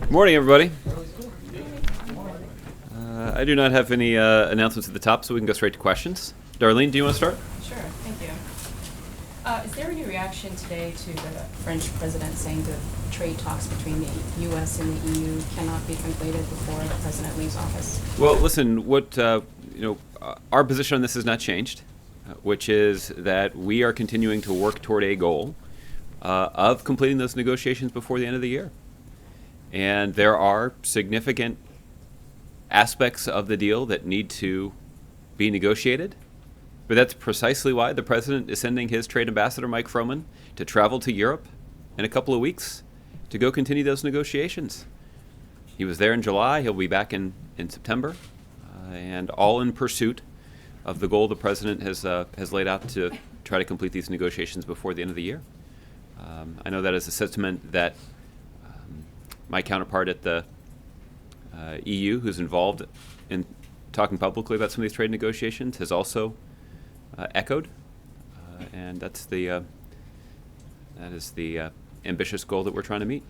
Morning, everybody. I do not have any announcements at the top, so we can go straight to questions. Darlene, do you want to start? Sure, thank you. Is there any reaction today to the French president saying that trade talks between the U.S. and the EU cannot be completed before the president leaves office? Well, listen, our position on this has not changed, which is that we are continuing to work toward a goal of completing those negotiations before the end of the year. And there are significant aspects of the deal that need to be negotiated. But that's precisely why the president is sending his trade ambassador, Mike Froman, to travel to Europe in a couple of weeks to go continue those negotiations. He was there in July. He'll be back in September, and all in pursuit of the goal the president has laid out to try to complete these negotiations before the end of the year. I know that is a sentiment that my counterpart at the EU, who's involved in talking publicly about some of these trade negotiations, has also echoed, and that is the ambitious goal that we're trying to meet.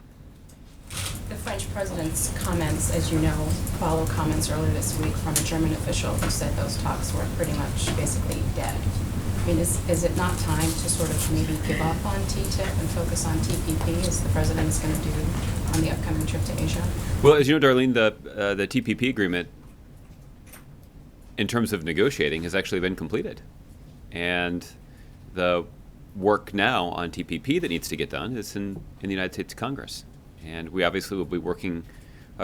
The French president's comments, as you know, follow comments earlier this week from a German official who said those talks were pretty much basically dead. I mean, is it not time to sort of maybe give up on TTIP and focus on TPP, as the president is going to do on the upcoming trip to Asia? Well, as you know, Darlene, the TPP agreement, in terms of negotiating, has actually been completed. And the work now on TPP that needs to get done is in the United States Congress. And we obviously will be working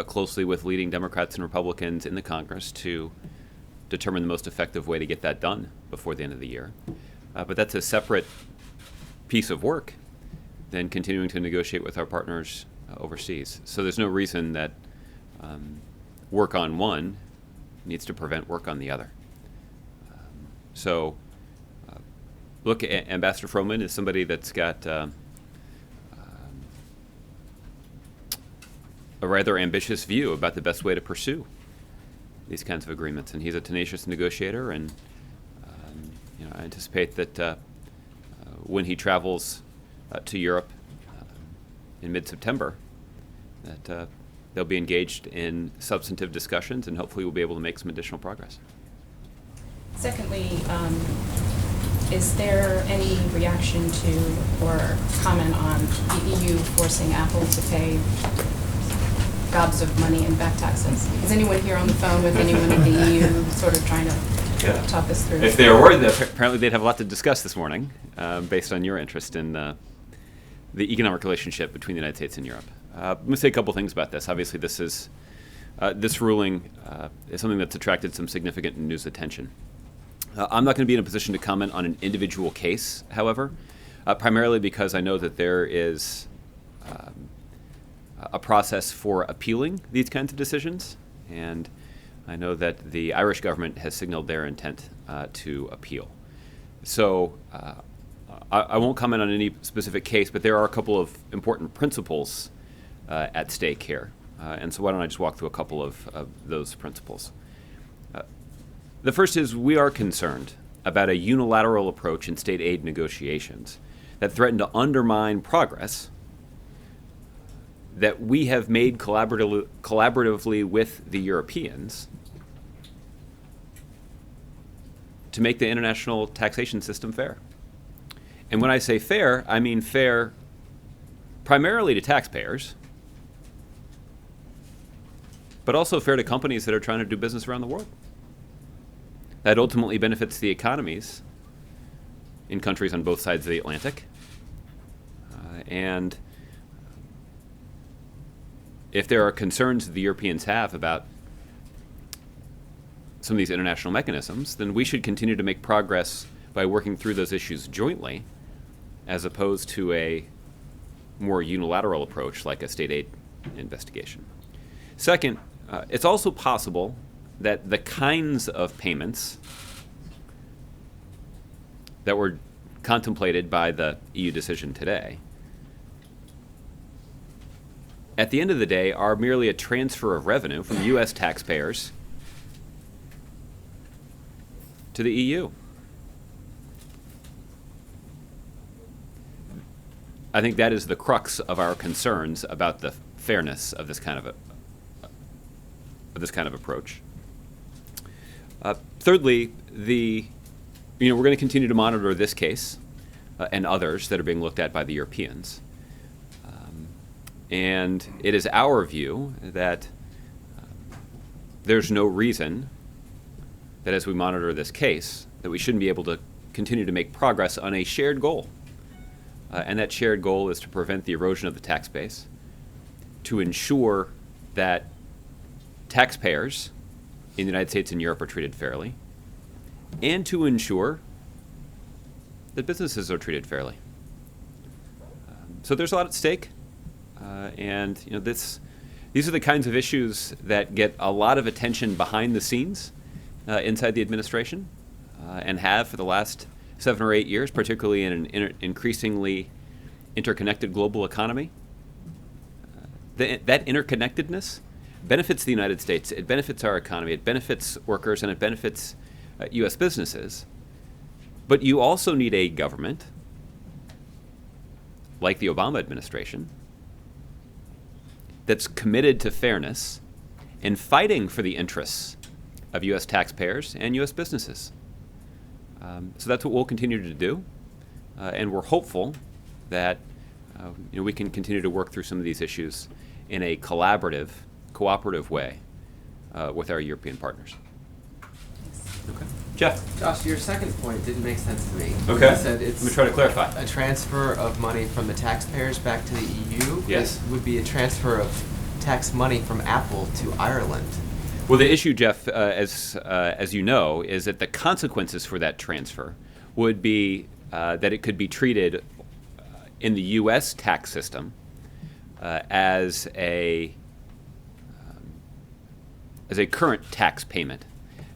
closely with leading Democrats and Republicans in the Congress to determine the most effective way to get that done before the end of the year. But that's a separate piece of work than continuing to negotiate with our partners overseas. So there's no reason that work on one needs to prevent work on the other. Look, Ambassador Froman is somebody that's got a rather ambitious view about the best way to pursue these kinds of agreements, and he's a tenacious negotiator. And I anticipate that when he travels to Europe in mid-September, that they'll be engaged in substantive discussions, and hopefully we'll be able to make some additional progress. Secondly, is there any reaction to or comment on the EU forcing Apple to pay gobs of money in back taxes? Is anyone here on the phone with anyone in the EU sort of trying to talk this through? If they were worried, apparently they'd have a lot to discuss this morning, based on your interest in the economic relationship between the United States and Europe. Let me say a couple things about this. Obviously, this ruling is something that's attracted some significant news attention. I'm not going to be in a position to comment on an individual case, however, primarily because I know that there is a process for appealing these kinds of decisions, and I know that the Irish government has signaled their intent to appeal. So I won't comment on any specific case, but there are a couple of important principles at stake here. And so why don't I just walk through a couple of those principles. The first is we are concerned about a unilateral approach in state aid negotiations that threaten to undermine progress that we have made collaboratively with the Europeans to make the international taxation system fair. And when I say fair, I mean fair primarily to taxpayers, but also fair to companies that are trying to do business around the world. That ultimately benefits the economies in countries on both sides of the Atlantic. And if there are concerns that the Europeans have about some of these international mechanisms, then we should continue to make progress by working through those issues jointly, as opposed to a more unilateral approach like a state aid investigation. Second, it's also possible that the kinds of payments that were contemplated by the EU decision today, at the end of the day, are merely a transfer of revenue from U.S. taxpayers to the EU. I think that is the crux of our concerns about the fairness of this kind of approach. Thirdly, we're going to continue to monitor this case and others that are being looked at by the Europeans. And it is our view that there's no reason that as we monitor this case that we shouldn't be able to continue to make progress on a shared goal. And that shared goal is to prevent the erosion of the tax base, to ensure that taxpayers in the United States and Europe are treated fairly, and to ensure that businesses are treated fairly. So there's a lot at stake, and these are the kinds of issues that get a lot of attention behind the scenes inside the administration, and have for the last 7 or 8 years, particularly in an increasingly interconnected global economy. That interconnectedness benefits the United States, it benefits our economy, it benefits workers, and it benefits U.S. businesses. But you also need a government, like the Obama administration, that's committed to fairness and fighting for the interests of U.S. taxpayers and U.S. businesses. So that's what we'll continue to do, and we're hopeful that we can continue to work through some of these issues in a collaborative, cooperative way with our European partners. Okay. Jeff? Josh, your second point didn't make sense to me. Okay. You said it's Let me try to clarify. a transfer of money from the taxpayers back to the EU. Yes. It would be a transfer of tax money from Apple to Ireland. Well, the issue, Jeff, as you know, is that the consequences for that transfer would be that it could be treated in the U.S. tax system as a current tax payment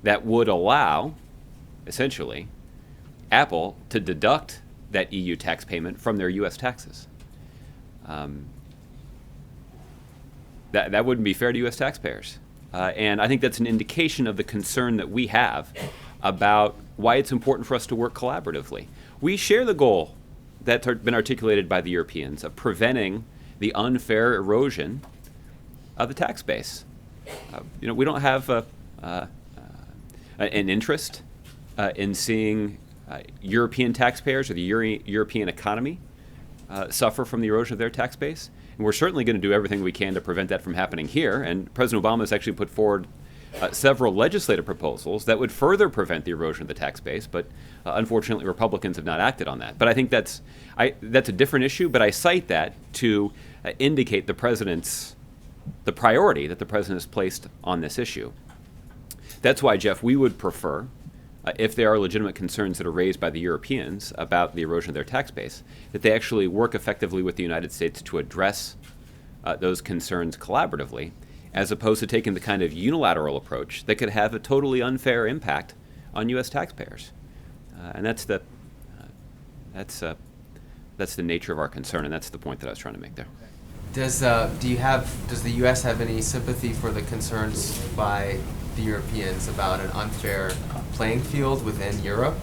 that would allow, essentially, Apple to deduct that EU tax payment from their U.S. taxes. That wouldn't be fair to U.S. taxpayers. And I think that's an indication of the concern that we have about why it's important for us to work collaboratively. We share the goal that's been articulated by the Europeans of preventing the unfair erosion of the tax base. We don't have an interest in seeing European taxpayers or the European economy suffer from the erosion of their tax base. And we're certainly going to do everything we can to prevent that from happening here. And President Obama has actually put forward several legislative proposals that would further prevent the erosion of the tax base. But unfortunately, Republicans have not acted on that. But I think that's a different issue. But I cite that to indicate the priority that the president has placed on this issue. That's why, Jeff, we would prefer, if there are legitimate concerns that are raised by the Europeans about the erosion of their tax base, that they actually work effectively with the United States to address those concerns collaboratively, as opposed to taking the kind of unilateral approach that could have a totally unfair impact on U.S. taxpayers. And that's the nature of our concern, and that's the point that I was trying to make there. Does the U.S. have any sympathy for the concerns by the Europeans about an unfair playing field within Europe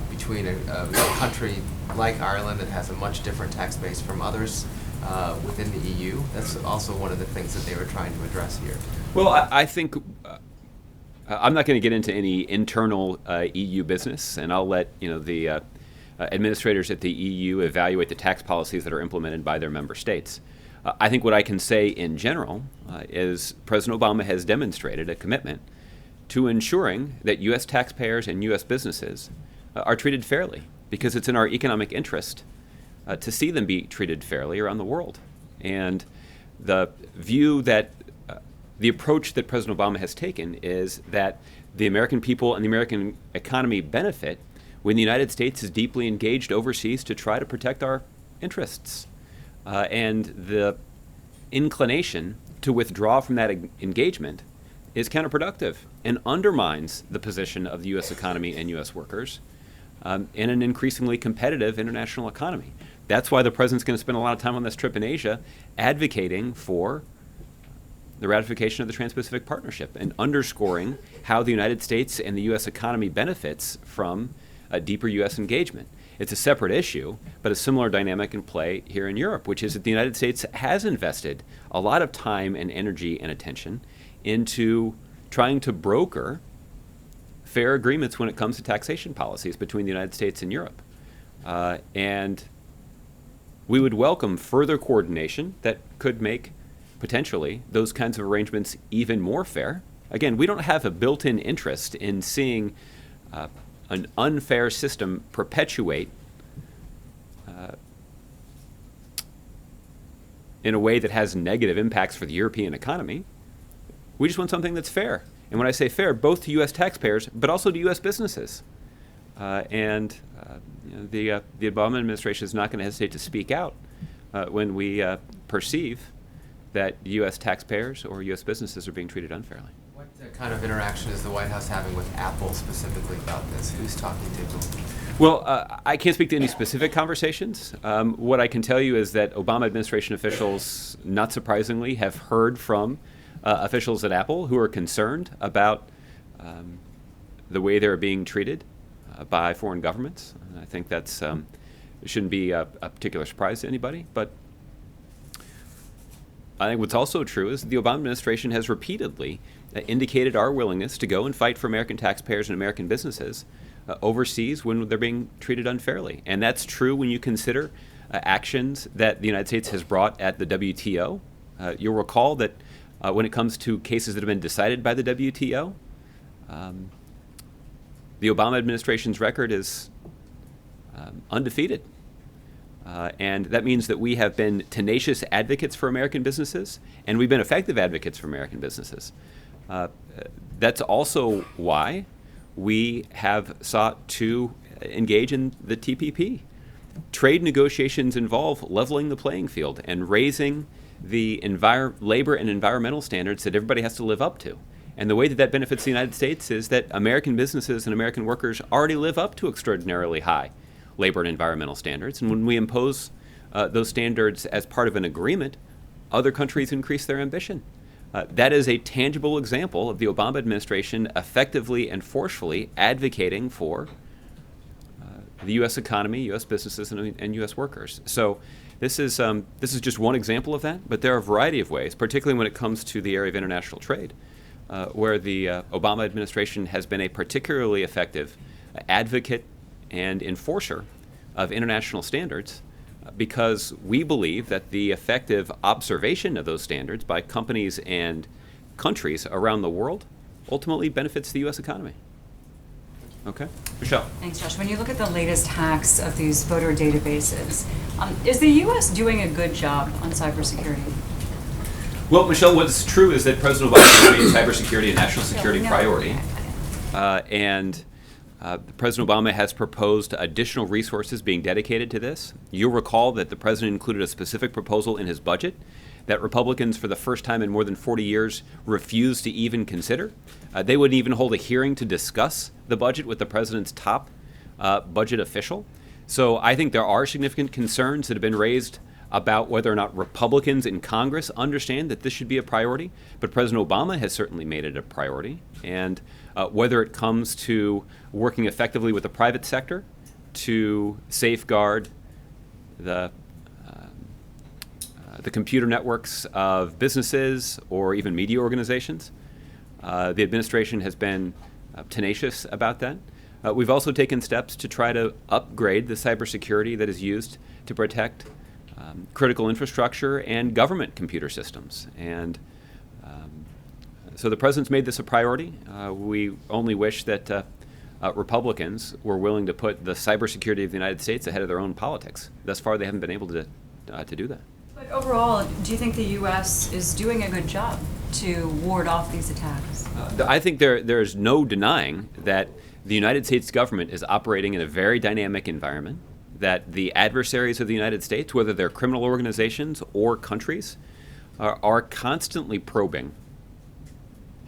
between a country like Ireland that has a much different tax base from others within the EU? That's also one of the things that they were trying to address here. Well, I think I'm not going to get into any internal EU business, and I'll let the administrators at the EU evaluate the tax policies that are implemented by their member states. I think what I can say in general is President Obama has demonstrated a commitment to ensuring that U.S. taxpayers and U.S. businesses are treated fairly, because it's in our economic interest to see them be treated fairly around the world. And the view that the approach that President Obama has taken is that the American people and the American economy benefit when the United States is deeply engaged overseas to try to protect our interests. And the inclination to withdraw from that engagement is counterproductive and undermines the position of the U.S. economy and U.S. workers in an increasingly competitive international economy. That's why the president's going to spend a lot of time on this trip in Asia advocating for the ratification of the Trans-Pacific Partnership and underscoring how the United States and the U.S. economy benefits from a deeper U.S. engagement. It's a separate issue, but a similar dynamic in play here in Europe, which is that the United States has invested a lot of time and energy and attention into trying to broker fair agreements when it comes to taxation policies between the United States and Europe. And we would welcome further coordination that could make potentially those kinds of arrangements even more fair. Again, we don't have a built-in interest in seeing an unfair system perpetuate in a way that has negative impacts for the European economy. We just want something that's fair. And when I say fair, both to U.S. taxpayers, but also to U.S. businesses. The Obama administration is not going to hesitate to speak out when we perceive that U.S. taxpayers or U.S. businesses are being treated unfairly. What kind of interaction is the White House having with Apple specifically about this? Who's talking to whom? Well, I can't speak to any specific conversations. What I can tell you is that Obama administration officials, not surprisingly, have heard from officials at Apple who are concerned about the way they're being treated by foreign governments. And I think that's it shouldn't be a particular surprise to anybody. But I think what's also true is the Obama administration has repeatedly indicated our willingness to go and fight for American taxpayers and American businesses overseas when they're being treated unfairly. And that's true when you consider actions that the United States has brought at the WTO. You'll recall that when it comes to cases that have been decided by the WTO, the Obama administration's record is undefeated. And that means that we have been tenacious advocates for American businesses, and we've been effective advocates for American businesses. That's also why we have sought to engage in the TPP. Trade negotiations involve leveling the playing field and raising the labor and environmental standards that everybody has to live up to. And the way that that benefits the United States is that American businesses and American workers already live up to extraordinarily high labor and environmental standards. And when we impose those standards as part of an agreement, other countries increase their ambition. That is a tangible example of the Obama administration effectively and forcefully advocating for the U.S. economy, U.S. businesses, and U.S. workers. So this is just one example of that, but there are a variety of ways, particularly when it comes to the area of international trade, where the Obama administration has been a particularly effective advocate and enforcer of international standards, because we believe that the effective observation of those standards by companies and countries around the world ultimately benefits the U.S. economy. Okay, Michelle. Thanks, Josh. When you look at the latest hacks of these voter databases, is the U.S. doing a good job on cybersecurity? Well, Michelle, what's true is that President Obama has made cybersecurity a national security priority, and President Obama has proposed additional resources being dedicated to this. You'll recall that the president included a specific proposal in his budget that Republicans, for the first time in more than 40 years, refused to even consider. They wouldn't even hold a hearing to discuss the budget with the president's top budget official. So I think there are significant concerns that have been raised about whether or not Republicans in Congress understand that this should be a priority, but President Obama has certainly made it a priority. And whether it comes to working effectively with the private sector to safeguard the computer networks of businesses or even media organizations, the administration has been tenacious about that. We've also taken steps to try to upgrade the cybersecurity that is used to protect critical infrastructure and government computer systems. And so the president's made this a priority. We only wish that Republicans were willing to put the cybersecurity of the United States ahead of their own politics. Thus far, they haven't been able to do that. But overall, do you think the U.S. is doing a good job to ward off these attacks? I think there's no denying that the United States government is operating in a very dynamic environment, that the adversaries of the United States, whether they're criminal organizations or countries, are constantly probing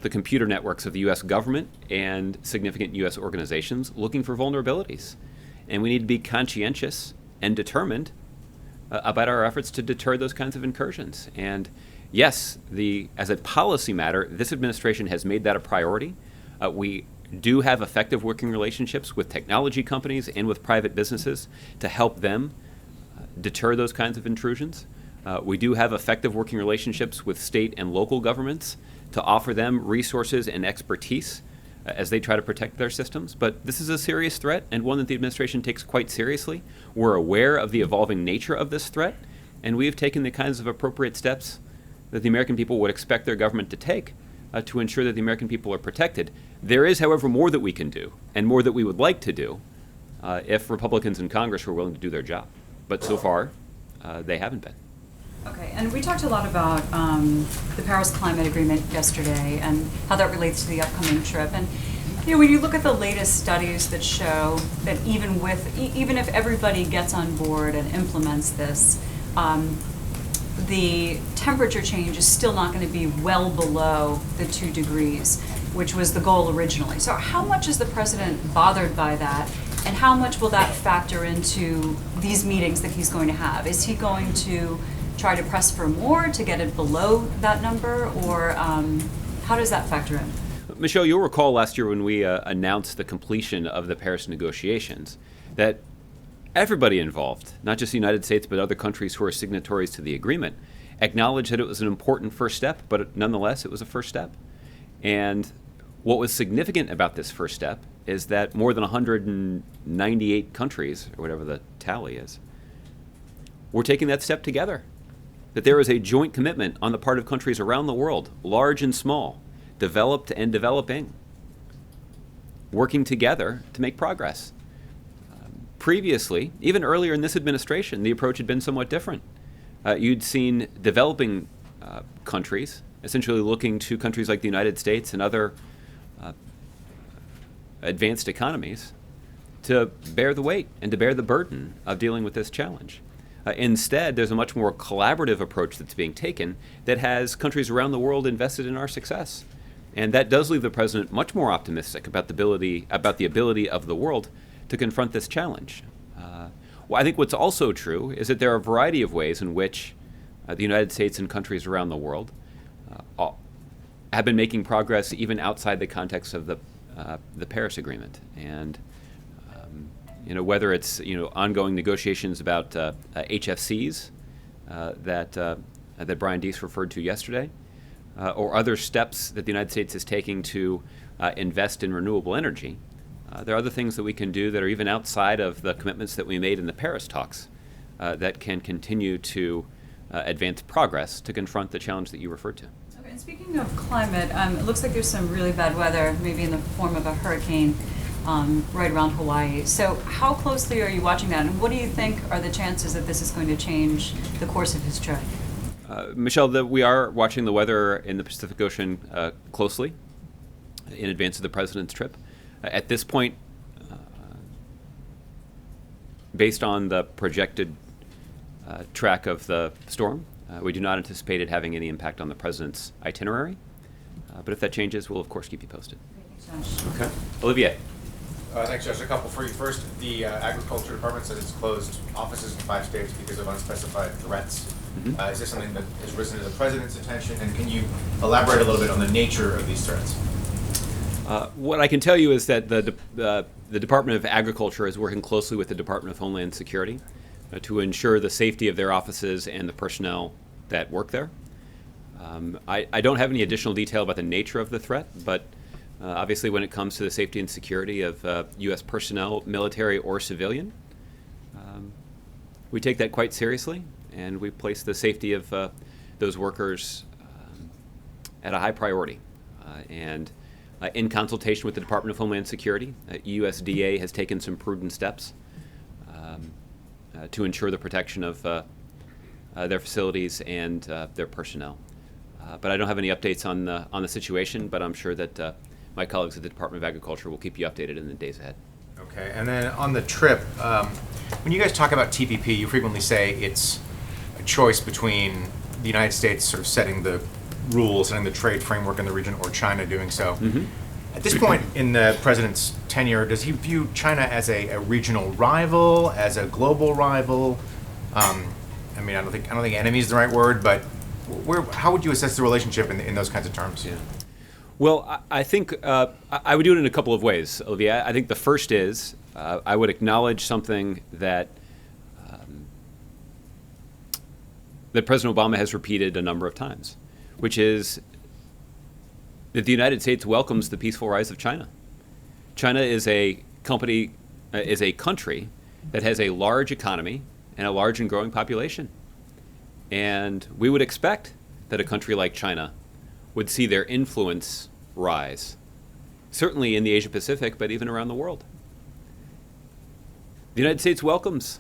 the computer networks of the U.S. government and significant U.S. organizations looking for vulnerabilities. And we need to be conscientious and determined about our efforts to deter those kinds of incursions. And yes, as a policy matter, this administration has made that a priority. We do have effective working relationships with technology companies and with private businesses to help them deter those kinds of intrusions. We do have effective working relationships with state and local governments to offer them resources and expertise as they try to protect their systems. But this is a serious threat, and one that the administration takes quite seriously. We're aware of the evolving nature of this threat, and we have taken the kinds of appropriate steps that the American people would expect their government to take to ensure that the American people are protected. There is, however, more that we can do, and more that we would like to do if Republicans in Congress were willing to do their job. But so far, they haven't been. Okay, and we talked a lot about the Paris Climate Agreement yesterday and how that relates to the upcoming trip. And when you look at the latest studies that show that even if everybody gets on board and implements this, the temperature change is still not going to be well below the 2 degrees, which was the goal originally. So how much is the president bothered by that, and how much will that factor into these meetings that he's going to have? Is he going to try to press for more to get it below that number, or how does that factor in? Michelle, you'll recall last year when we announced the completion of the Paris negotiations that everybody involved, not just the United States, but other countries who are signatories to the agreement, acknowledged that it was an important first step, but nonetheless, it was a first step. And what was significant about this first step is that more than 198 countries, or whatever the tally is, were taking that step together. That there is a joint commitment on the part of countries around the world, large and small, developed and developing, working together to make progress. Previously, even earlier in this administration, the approach had been somewhat different. You'd seen developing countries essentially looking to countries like the United States and other advanced economies to bear the weight and to bear the burden of dealing with this challenge. Instead, there's a much more collaborative approach that's being taken that has countries around the world invested in our success. And that does leave the president much more optimistic about the ability of the world to confront this challenge. Well, I think what's also true is that there are a variety of ways in which the United States and countries around the world have been making progress even outside the context of the Paris Agreement. And whether it's ongoing negotiations about HFCs that Brian Deese referred to yesterday, or other steps that the United States is taking to invest in renewable energy, there are other things that we can do that are even outside of the commitments that we made in the Paris talks that can continue to advance progress to confront the challenge that you referred to. Okay, and speaking of climate, it looks like there's some really bad weather, maybe in the form of a hurricane, right around Hawaii. So how closely are you watching that, and what do you think are the chances that this is going to change the course of his trip? Michelle, we are watching the weather in the Pacific Ocean closely in advance of the president's trip. At this point, based on the projected track of the storm, we do not anticipate it having any impact on the president's itinerary. But if that changes, we'll of course keep you posted. Thanks, Josh. Okay. Olivier. Thanks, Josh. A couple for you. First, the Agriculture Department says it's closed offices in 5 states because of unspecified threats. Mm-hmm. Is this something that has risen to the president's attention? And can you elaborate a little bit on the nature of these threats? What I can tell you is that the Department of Agriculture is working closely with the Department of Homeland Security to ensure the safety of their offices and the personnel that work there. I don't have any additional detail about the nature of the threat, but obviously when it comes to the safety and security of U.S. personnel, military or civilian, we take that quite seriously, and we place the safety of those workers at a high priority. And in consultation with the Department of Homeland Security, USDA has taken some prudent steps to ensure the protection of their facilities and their personnel. But I don't have any updates on the situation, but I'm sure that my colleagues at the Department of Agriculture will keep you updated in the days ahead. Okay, and then on the trip, when you guys talk about TPP, you frequently say it's a choice between the United States sort of setting the rules, setting the trade framework in the region, or China doing so. Mm-hmm. At this point in the president's tenure, does he view China as a regional rival, as a global rival? I mean, I don't think enemy is the right word, but how would you assess the relationship in those kinds of terms? Yeah. Well, I think I would do it in a couple of ways, Olivia. I think the first is I would acknowledge something that that President Obama has repeated a number of times, which is that the United States welcomes the peaceful rise of China. China is a country that has a large economy and a large and growing population. And we would expect that a country like China would see their influence rise, certainly in the Asia Pacific, but even around the world. The United States welcomes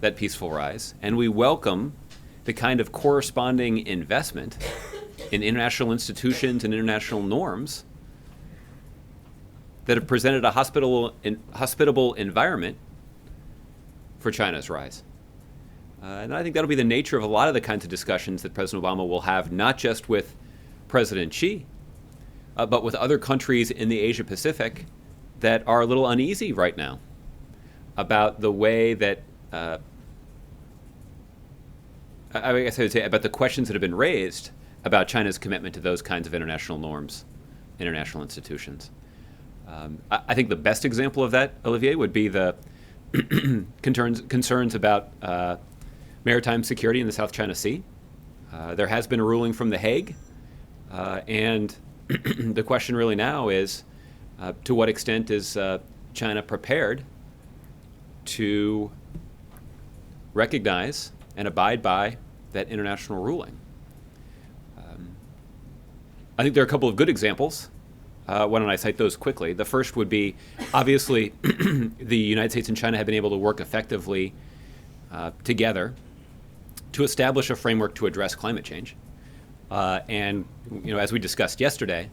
that peaceful rise, and we welcome the kind of corresponding investment in international institutions and international norms that have presented a hospitable environment for China's rise. And I think that'll be the nature of a lot of the kinds of discussions that President Obama will have, not just with President Xi, but with other countries in the Asia Pacific that are a little uneasy right now about the way that, I guess I would say, about the questions that have been raised about China's commitment to those kinds of international norms, international institutions. I think the best example of that, Olivier, would be the concerns about maritime security in the South China Sea. There has been a ruling from The Hague, and the question really now is, to what extent is China prepared to recognize and abide by that international ruling? I think there are a couple of good examples. Why don't I cite those quickly? The first would be, obviously, the United States and China have been able to work effectively together to establish a framework to address climate change. And as we discussed yesterday,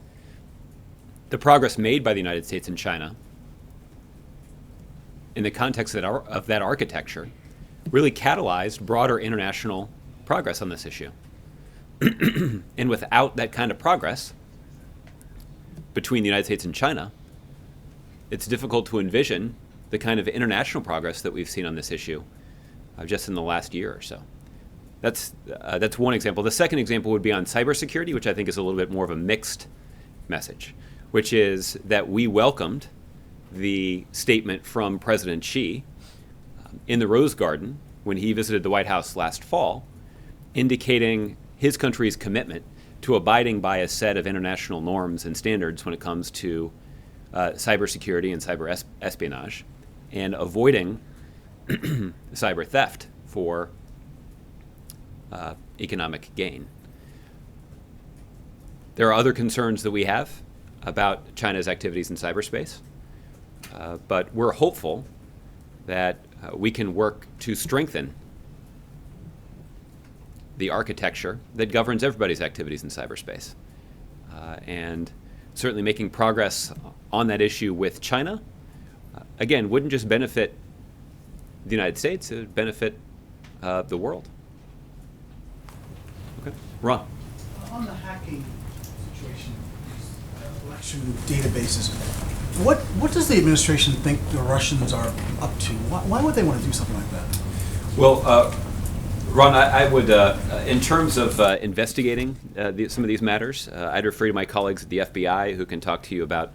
the progress made by the United States and China in the context of that architecture really catalyzed broader international progress on this issue. And without that kind of progress between the United States and China, it's difficult to envision the kind of international progress that we've seen on this issue just in the last year or so. That's one example. The second example would be on cybersecurity, which I think is a little bit more of a mixed message, which is that we welcomed the statement from President Xi in the Rose Garden when he visited the White House last fall, indicating his country's commitment to abiding by a set of international norms and standards when it comes to cybersecurity and cyber espionage, and avoiding cyber theft for economic gain. There are other concerns that we have about China's activities in cyberspace, but we're hopeful that we can work to strengthen the architecture that governs everybody's activities in cyberspace. And certainly making progress on that issue with China, again, wouldn't just benefit the United States, it would benefit the world. Okay, Ron. On the hacking situation, these election databases, what does the administration think the Russians are up to? Why would they want to do something like that? Well, Ron, I would, in terms of investigating some of these matters, I'd refer to my colleagues at the FBI who can talk to you about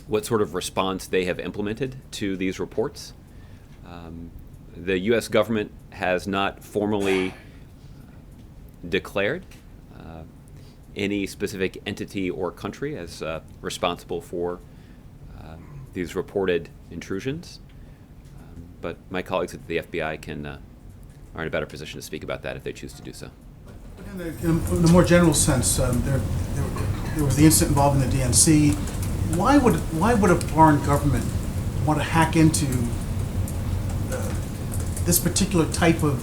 what sort of response they have implemented to these reports. The U.S. government has not formally declared any specific entity or country as responsible for these reported intrusions. But my colleagues at the FBI are in a better position to speak about that if they choose to do so. In a more general sense, there was the incident involving the DNC. Why would a foreign government want to hack into this particular type of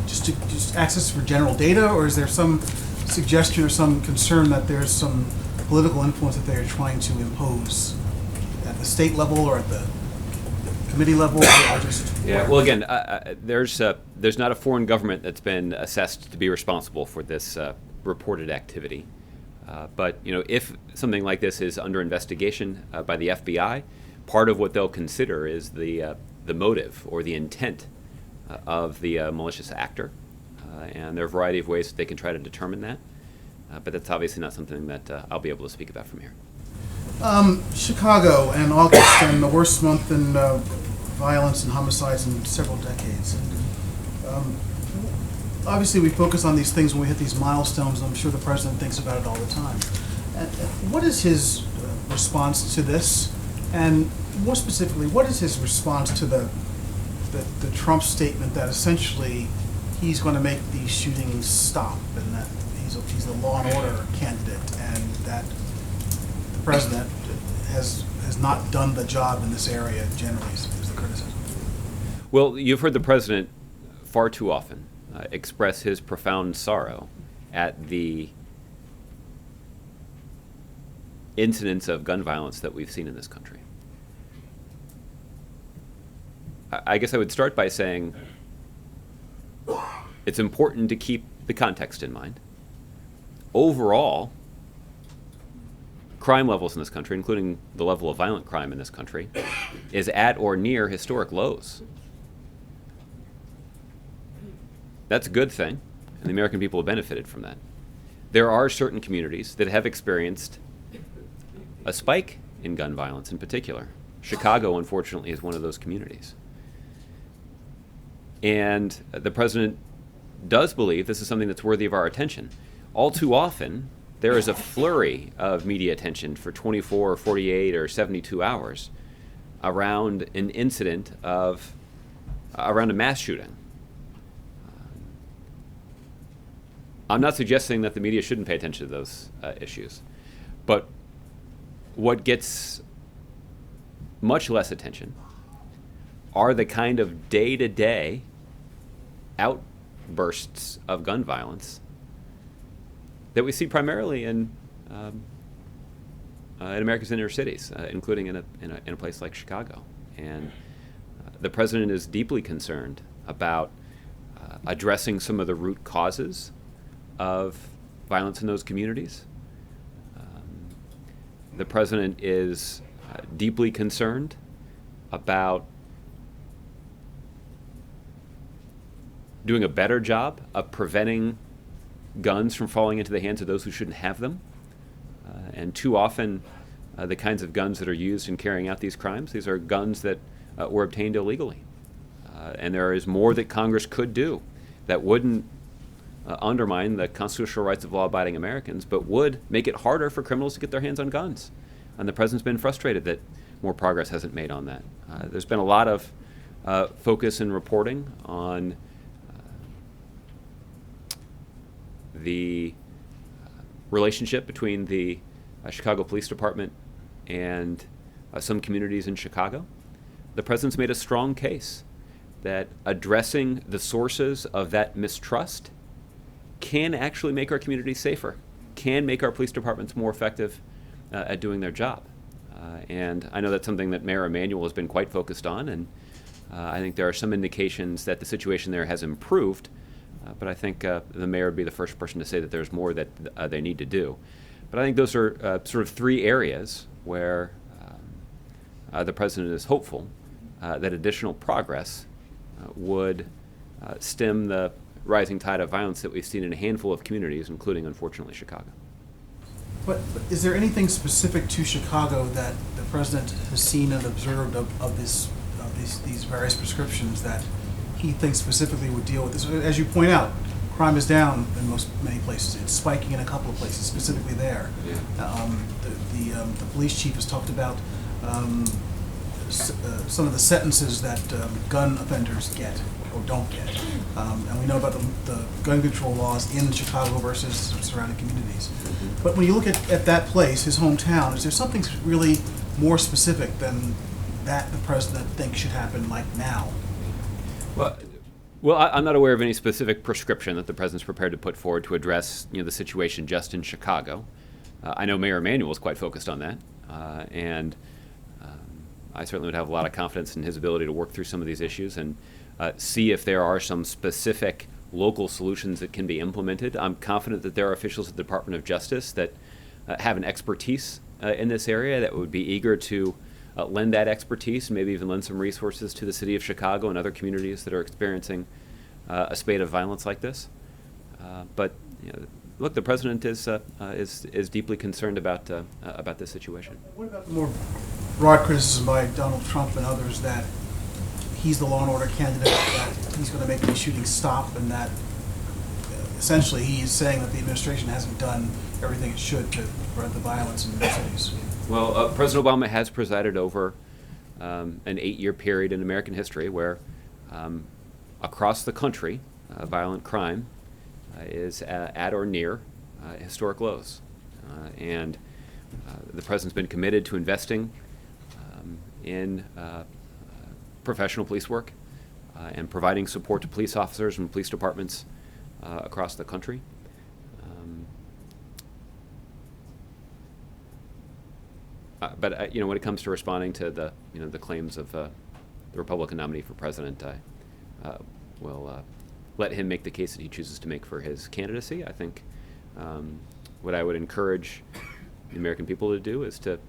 just access for general data, or is there some suggestion or some concern that there's some political influence that they're trying to impose at the state level or at the committee level? Or just yeah. Well, again, there's not a foreign government that's been assessed to be responsible for this reported activity. But if something like this is under investigation by the FBI, part of what they'll consider is the motive or the intent of the malicious actor, and there are a variety of ways that they can try to determine that. but that's obviously not something that I'll be able to speak about from here. Chicago and August, and the worst month in violence and homicides in several decades. And, obviously, we focus on these things when we hit these milestones, and I'm sure the president thinks about it all the time. What is his response to this? And more specifically, what is his response to the Trump statement that essentially he's going to make these shootings stop, and that he's the law and order candidate, and that the president has not done the job in this area generally, is the criticism? Well, you've heard the president far too often express his profound sorrow at the incidents of gun violence that we've seen in this country. I guess I would start by saying it's important to keep the context in mind. Overall, crime levels in this country, including the level of violent crime in this country, is at or near historic lows. That's a good thing, and the American people have benefited from that. There are certain communities that have experienced a spike in gun violence in particular. Chicago, unfortunately, is one of those communities. And the president does believe this is something that's worthy of our attention. All too often, there is a flurry of media attention for 24 or 48 or 72 hours around an incident around a mass shooting. I'm not suggesting that the media shouldn't pay attention to those issues, but what gets much less attention are the kind of day-to-day outbursts of gun violence that we see primarily in America's inner cities, including in a place like Chicago. And the president is deeply concerned about addressing some of the root causes of violence in those communities. The president is deeply concerned about doing a better job of preventing guns from falling into the hands of those who shouldn't have them. And too often, the kinds of guns that are used in carrying out these crimes, these are guns that were obtained illegally. And there is more that Congress could do that wouldn't undermine the constitutional rights of law-abiding Americans, but would make it harder for criminals to get their hands on guns. And the president's been frustrated that more progress hasn't made on that. There's been a lot of focus and reporting on the relationship between the Chicago Police Department and some communities in Chicago. The president's made a strong case that addressing the sources of that mistrust can actually make our communities safer, can make our police departments more effective at doing their job. And I know that's something that Mayor Emanuel has been quite focused on, and I think there are some indications that the situation there has improved, but I think the mayor would be the first person to say that there's more that they need to do. But I think those are sort of three areas where the president is hopeful that additional progress would stem the rising tide of violence that we've seen in a handful of communities, including, unfortunately, Chicago. But is there anything specific to Chicago that the president has seen and observed of these various prescriptions that he thinks specifically would deal with this? As you point out, crime is down in many places. It's spiking in a couple of places, specifically there. Yeah. The police chief has talked about some of the sentences that gun offenders get or don't get. And we know about the gun control laws in Chicago versus surrounding communities. But when you look at that place, his hometown, is there something really more specific than that the president thinks should happen like now? Well, I'm not aware of any specific prescription that the president's prepared to put forward to address the situation just in Chicago. I know Mayor Emanuel is quite focused on that, and I certainly would have a lot of confidence in his ability to work through some of these issues and see if there are some specific local solutions that can be implemented. I'm confident that there are officials at the Department of Justice that have an expertise in this area that would be eager to lend that expertise, and maybe even lend some resources to the city of Chicago and other communities that are experiencing a spate of violence like this. But look, the president is deeply concerned about this situation. What about the more broad criticism by Donald Trump and others that he's the law and order candidate, that he's going to make these shootings stop, and that essentially he is saying that the administration hasn't done everything it should to prevent the violence in the cities? Well, President Obama has presided over an 8-year period in American history where across the country, violent crime is at or near historic lows. And the president's been committed to investing in professional police work and providing support to police officers and police departments across the country. But when it comes to responding to the claims of the Republican nominee for president, I will let him make the case that he chooses to make for his candidacy. I think what I would encourage the American people to do is to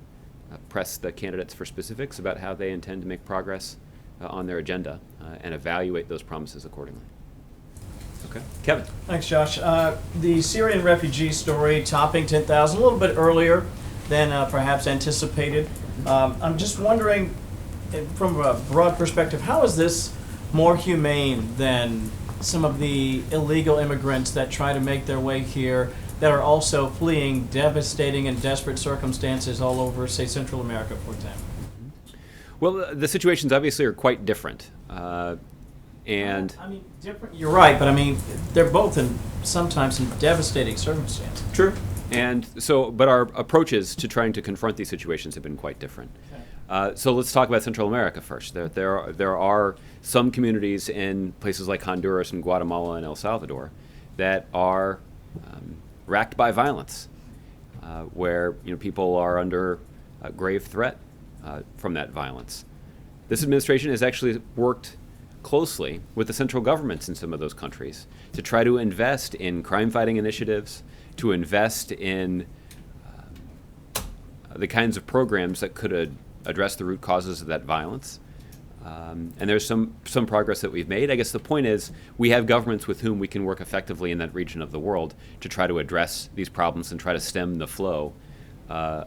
press the candidates for specifics about how they intend to make progress on their agenda and evaluate those promises accordingly. Okay, Kevin. Thanks, Josh. The Syrian refugee story topping 10,000 a little bit earlier than perhaps anticipated. I'm just wondering, from a broad perspective, how is this more humane than some of the illegal immigrants that try to make their way here that are also fleeing devastating and desperate circumstances all over, say, Central America, for example? Well, the situations obviously are quite different. And I mean, different. You're right, but I mean, they're both sometimes in devastating circumstances. True. And so, but our approaches to trying to confront these situations have been quite different. Okay. So let's talk about Central America first. There are some communities in places like Honduras and Guatemala and El Salvador that are racked by violence, where people are under a grave threat from that violence. This administration has actually worked closely with the central governments in some of those countries to try to invest in crime-fighting initiatives, to invest in the kinds of programs that could address the root causes of that violence. And there's some progress that we've made. I guess the point is we have governments with whom we can work effectively in that region of the world to try to address these problems and try to stem the flow of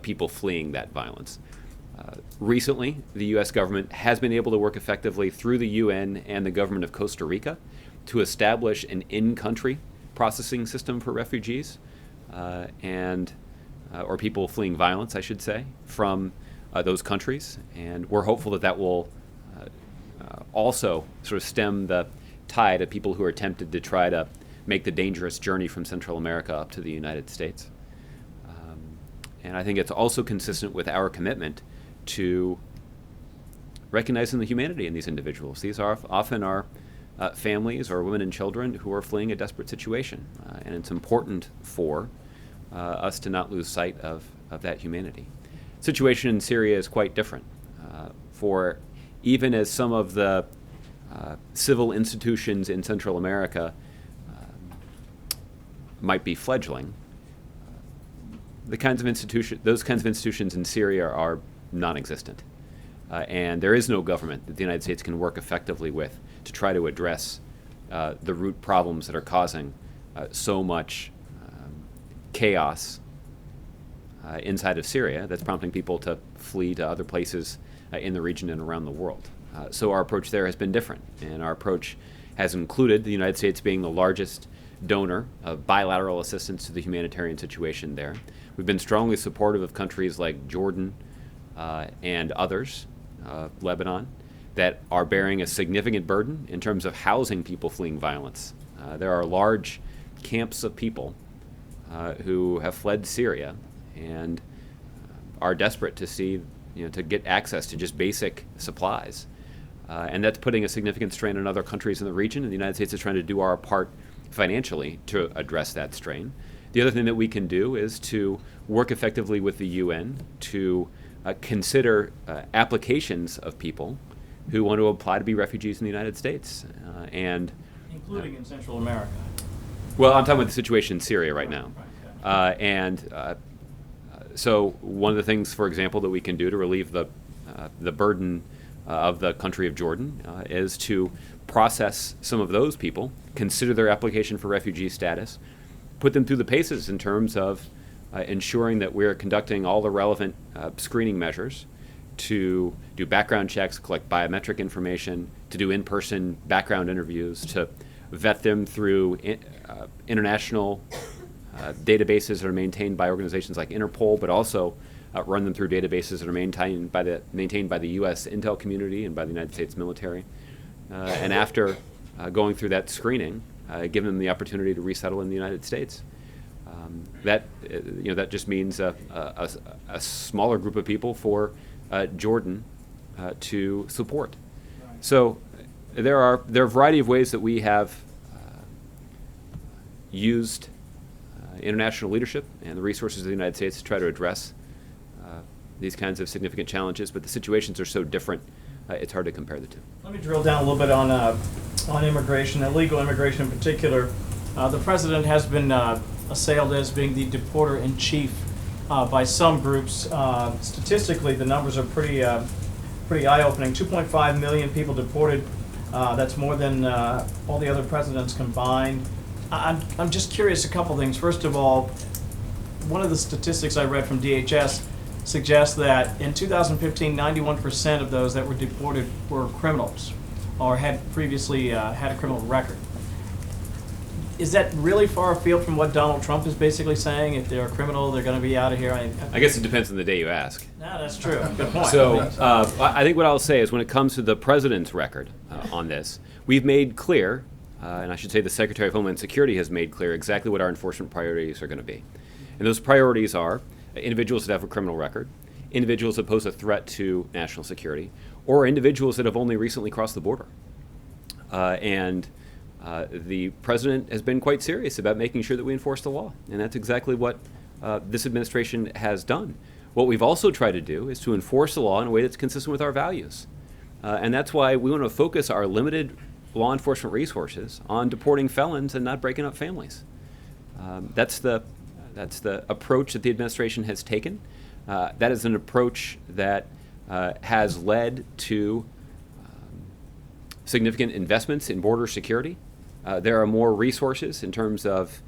people fleeing that violence. Recently, the U.S. government has been able to work effectively through the UN and the government of Costa Rica to establish an in-country processing system for refugees or people fleeing violence, I should say, from those countries. And we're hopeful that that will also sort of stem the tide of people who are tempted to try to make the dangerous journey from Central America up to the United States. And I think it's also consistent with our commitment to recognizing the humanity in these individuals. These are often our families or women and children who are fleeing a desperate situation. And it's important for us to not lose sight of that humanity. The situation in Syria is quite different. For even as some of the civil institutions in Central America might be fledgling, those kinds of institutions in Syria are non-existent. And there is no government that the United States can work effectively with to try to address the root problems that are causing so much chaos inside of Syria that's prompting people to flee to other places in the region and around the world. So our approach there has been different, and our approach has included the United States being the largest donor of bilateral assistance to the humanitarian situation there. We've been strongly supportive of countries like Jordan and others, Lebanon, that are bearing a significant burden in terms of housing people fleeing violence. There are large camps of people who have fled Syria and are desperate to see, to get access to just basic supplies. And that's putting a significant strain on other countries in the region, and the United States is trying to do our part financially to address that strain. The other thing that we can do is to work effectively with the UN to consider applications of people who want to apply to be refugees in the United States. Including in Central America. Well, I'm talking about the situation in Syria right now. So one of the things, for example, that we can do to relieve the burden of the country of Jordan is to process some of those people, consider their application for refugee status, put them through the paces in terms of ensuring that we're conducting all the relevant screening measures to do background checks, collect biometric information, to do in-person background interviews, to vet them through international databases that are maintained by organizations like Interpol, but also run them through databases that are maintained by the U.S. intel community and by the United States military. And after going through that screening, give them the opportunity to resettle in the United States. That just means a smaller group of people for Jordan to support. So there are a variety of ways that we have used international leadership and the resources of the United States to try to address these kinds of significant challenges, but the situations are so different, it's hard to compare the two. Let me drill down a little bit on immigration, illegal immigration in particular. The president has been assailed as being the deporter-in-chief by some groups. Statistically, the numbers are pretty eye-opening. 2.5 million people deported. That's more than all the other presidents combined. I'm just curious a couple things. First of all, one of the statistics I read from DHS suggests that in 2015, 91% of those that were deported were criminals or had previously had a criminal record. Is that really far afield from what Donald Trump is basically saying? If they're a criminal, they're going to be out of here? I guess it depends on the day you ask. No, that's true. Good point. So I think what I'll say is when it comes to the president's record on this, we've made clear, and I should say the Secretary of Homeland Security has made clear exactly what our enforcement priorities are going to be. And those priorities are individuals that have a criminal record, individuals that pose a threat to national security, or individuals that have only recently crossed the border. The president has been quite serious about making sure that we enforce the law, and that's exactly what this administration has done. What we've also tried to do is to enforce the law in a way that's consistent with our values. And that's why we want to focus our limited law enforcement resources on deporting felons and not breaking up families. That's the approach that the administration has taken. That is an approach that has led to significant investments in border security. There are more resources in terms of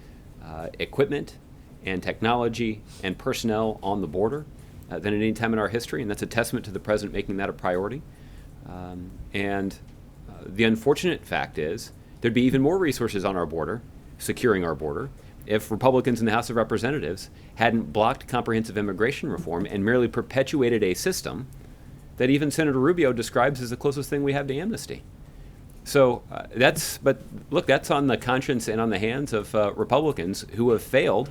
equipment and technology and personnel on the border than at any time in our history, and that's a testament to the president making that a priority. The unfortunate fact is there'd be even more resources on our border, securing our border, if Republicans in the House of Representatives hadn't blocked comprehensive immigration reform and merely perpetuated a system that even Senator Rubio describes as the closest thing we have to amnesty. So that's on the conscience and on the hands of Republicans who have failed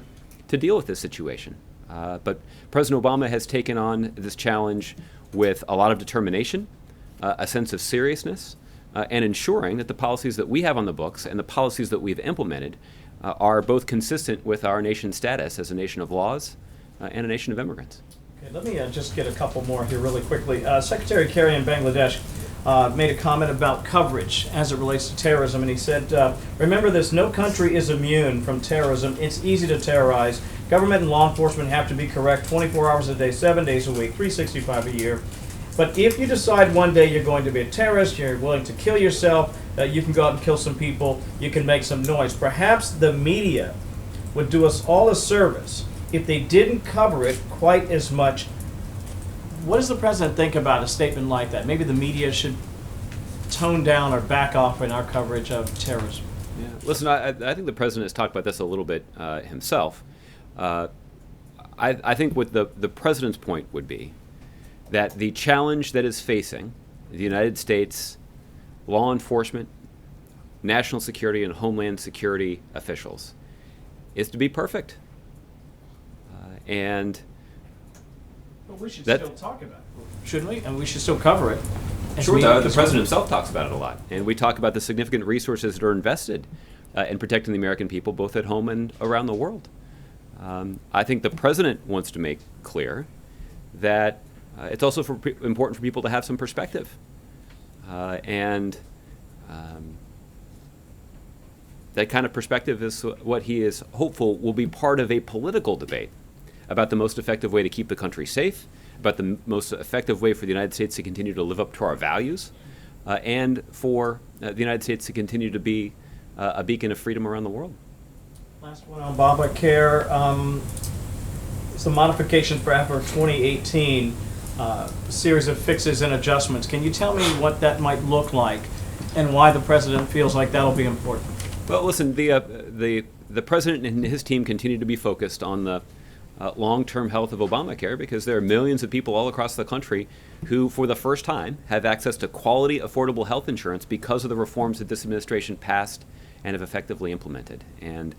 to deal with this situation. But President Obama has taken on this challenge with a lot of determination, a sense of seriousness, and ensuring that the policies that we have on the books and the policies that we've implemented are both consistent with our nation's status as a nation of laws and a nation of immigrants. Okay, let me just get a couple more here really quickly. Secretary Kerry in Bangladesh made a comment about coverage as it relates to terrorism, and he said, remember this, no country is immune from terrorism. It's easy to terrorize. Government and law enforcement have to be correct 24 hours a day, 7 days a week, 365 a year. But if you decide one day you're going to be a terrorist, you're willing to kill yourself, you can go out and kill some people, you can make some noise. Perhaps the media would do us all a service if they didn't cover it quite as much. What does the president think about a statement like that? Maybe the media should tone down or back off in our coverage of terrorism. Yeah. Listen, I think the president has talked about this a little bit himself. I think what the president's point would be that the challenge that is facing the United States law enforcement, national security, and homeland security officials is to be perfect. But we should still talk about it, shouldn't we? And we should still cover it. Sure, the president himself talks about it a lot. And we talk about the significant resources that are invested in protecting the American people, both at home and around the world. I think the president wants to make clear that it's also important for people to have some perspective. That kind of perspective is what he is hopeful will be part of a political debate about the most effective way to keep the country safe, about the most effective way for the United States to continue to live up to our values, and for the United States to continue to be a beacon of freedom around the world. Last one on Obamacare. Some modifications for after 2018, series of fixes and adjustments. Can you tell me what that might look like and why the president feels like that'll be important? Well, listen, the president and his team continue to be focused on the long-term health of Obamacare because there are millions of people all across the country who, for the first time, have access to quality, affordable health insurance because of the reforms that this administration passed and have effectively implemented. And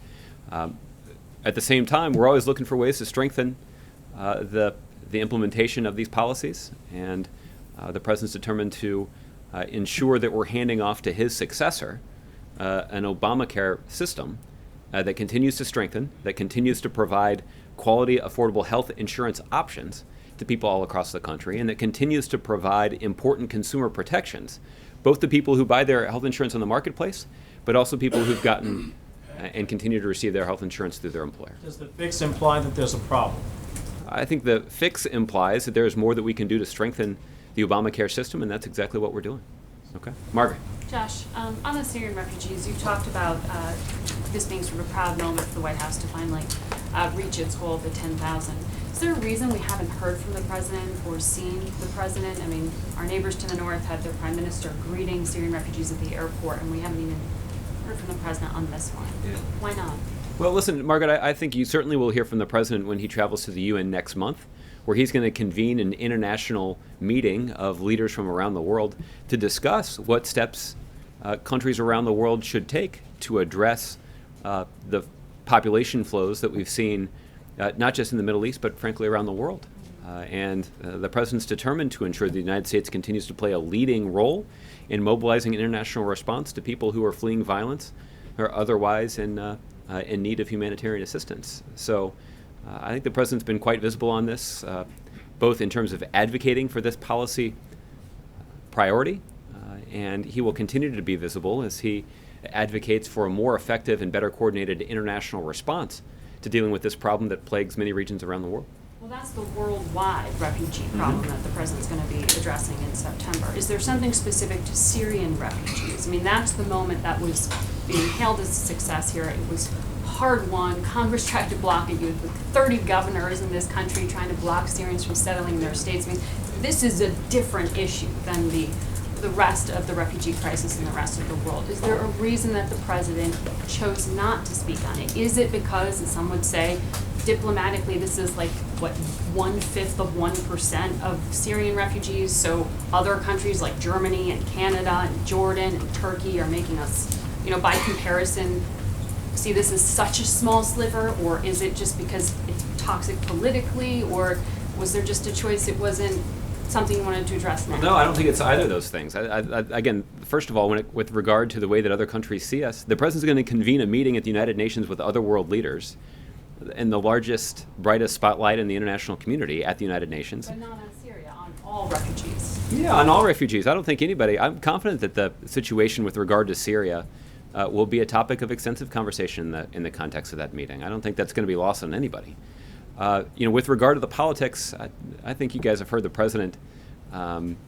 at the same time, we're always looking for ways to strengthen the implementation of these policies, and the president's determined to ensure that we're handing off to his successor an Obamacare system that continues to strengthen, that continues to provide quality, affordable health insurance options to people all across the country, and that continues to provide important consumer protections, both to people who buy their health insurance on the marketplace, but also people who've gotten and continue to receive their health insurance through their employer. Does the fix imply that there's a problem? I think the fix implies that there is more that we can do to strengthen the Obamacare system, and that's exactly what we're doing. Okay, Margaret. Josh, on the Syrian refugees, you talked about this being sort of a proud moment for the White House to finally reach its goal of the 10,000. Is there a reason we haven't heard from the president or seen the president? I mean, our neighbors to the north had their prime minister greeting Syrian refugees at the airport, and we haven't even heard from the president on this one. Yeah. Why not? Well, listen, Margaret, I think you certainly will hear from the president when he travels to the UN next month, where he's going to convene an international meeting of leaders from around the world to discuss what steps countries around the world should take to address the population flows that we've seen, not just in the Middle East, but frankly around the world. And the president's determined to ensure the United States continues to play a leading role in mobilizing an international response to people who are fleeing violence or otherwise in need of humanitarian assistance. So I think the president's been quite visible on this, both in terms of advocating for this policy priority, and he will continue to be visible as he advocates for a more effective and better coordinated international response to dealing with this problem that plagues many regions around the world. Well, that's the worldwide refugee problem that the president's going to be addressing in September. Is there something specific to Syrian refugees? I mean, that's the moment that was being hailed as a success here. It was hard won. Congress tried to block it. You had 30 governors in this country trying to block Syrians from settling in their states. I mean, this is a different issue than the rest of the refugee crisis in the rest of the world. Is there a reason that the president chose not to speak on it? Is it because, as some would say, diplomatically, this is like, what, 1/5 of 1% of Syrian refugees, so other countries like Germany and Canada and Jordan and Turkey are making us, by comparison, see this as such a small sliver? Or is it just because it's toxic politically, or was there just a choice it wasn't something you wanted to address now? No, I don't think it's either of those things. Again, first of all, with regard to the way that other countries see us, the president's going to convene a meeting at the United Nations with other world leaders in the largest, brightest spotlight in the international community at the United Nations. But not on Syria, on all refugees. Yeah, on all refugees. I don't think I'm confident that the situation with regard to Syria will be a topic of extensive conversation in the context of that meeting. I don't think that's going to be lost on anybody. With regard to the politics, I think you guys have heard the president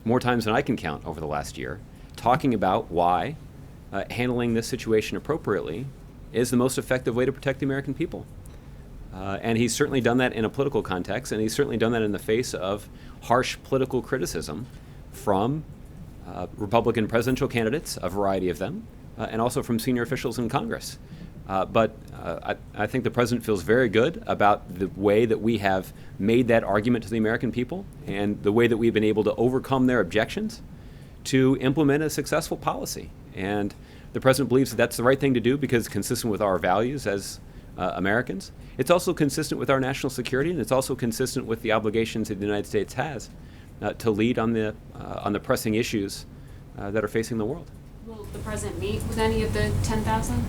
more times than I can count over the last year talking about why handling this situation appropriately is the most effective way to protect the American people. And he's certainly done that in a political context, and he's certainly done that in the face of harsh political criticism from Republican presidential candidates, a variety of them, and also from senior officials in Congress. But I think the president feels very good about the way that we have made that argument to the American people and the way that we've been able to overcome their objections to implement a successful policy. And the president believes that that's the right thing to do because it's consistent with our values as Americans. It's also consistent with our national security, and it's also consistent with the obligations that the United States has to lead on the pressing issues that are facing the world. Will the president meet with any of the 10,000?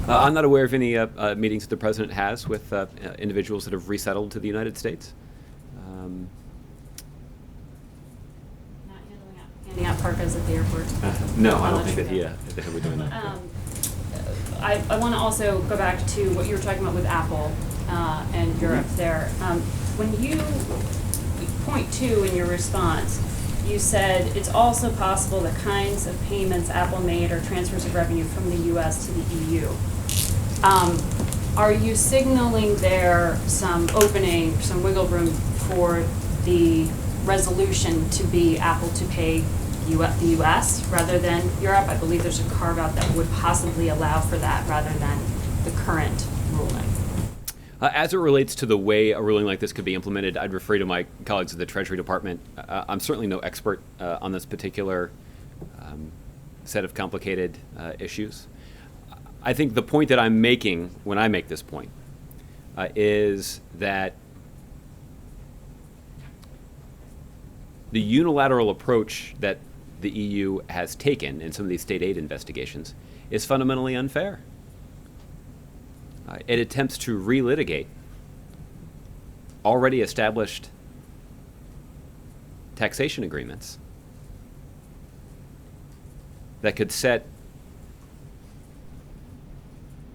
I'm not aware of any meetings that the president has with individuals that have resettled to the United States. Not handing out parkas at the airport? No, I don't think that he'll be doing that. I want to also go back to what you were talking about with Apple and Europe there. When you point to in your response you said it's also possible that kinds of payments Apple made are transfers of revenue from the US to the EU. Are you signaling there some opening, some wiggle room for the resolution to be Apple to pay the US rather than Europe? I believe there's a carve out that would possibly allow for that rather than the current ruling. As it relates to the way a ruling like this could be implemented, I'd refer to my colleagues at the Treasury Department. I'm certainly no expert on this particular set of complicated issues. I think the point that I'm making when I make this point is that the unilateral approach that the EU has taken in some of these state aid investigations is fundamentally unfair. It attempts to relitigate already established taxation agreements that could set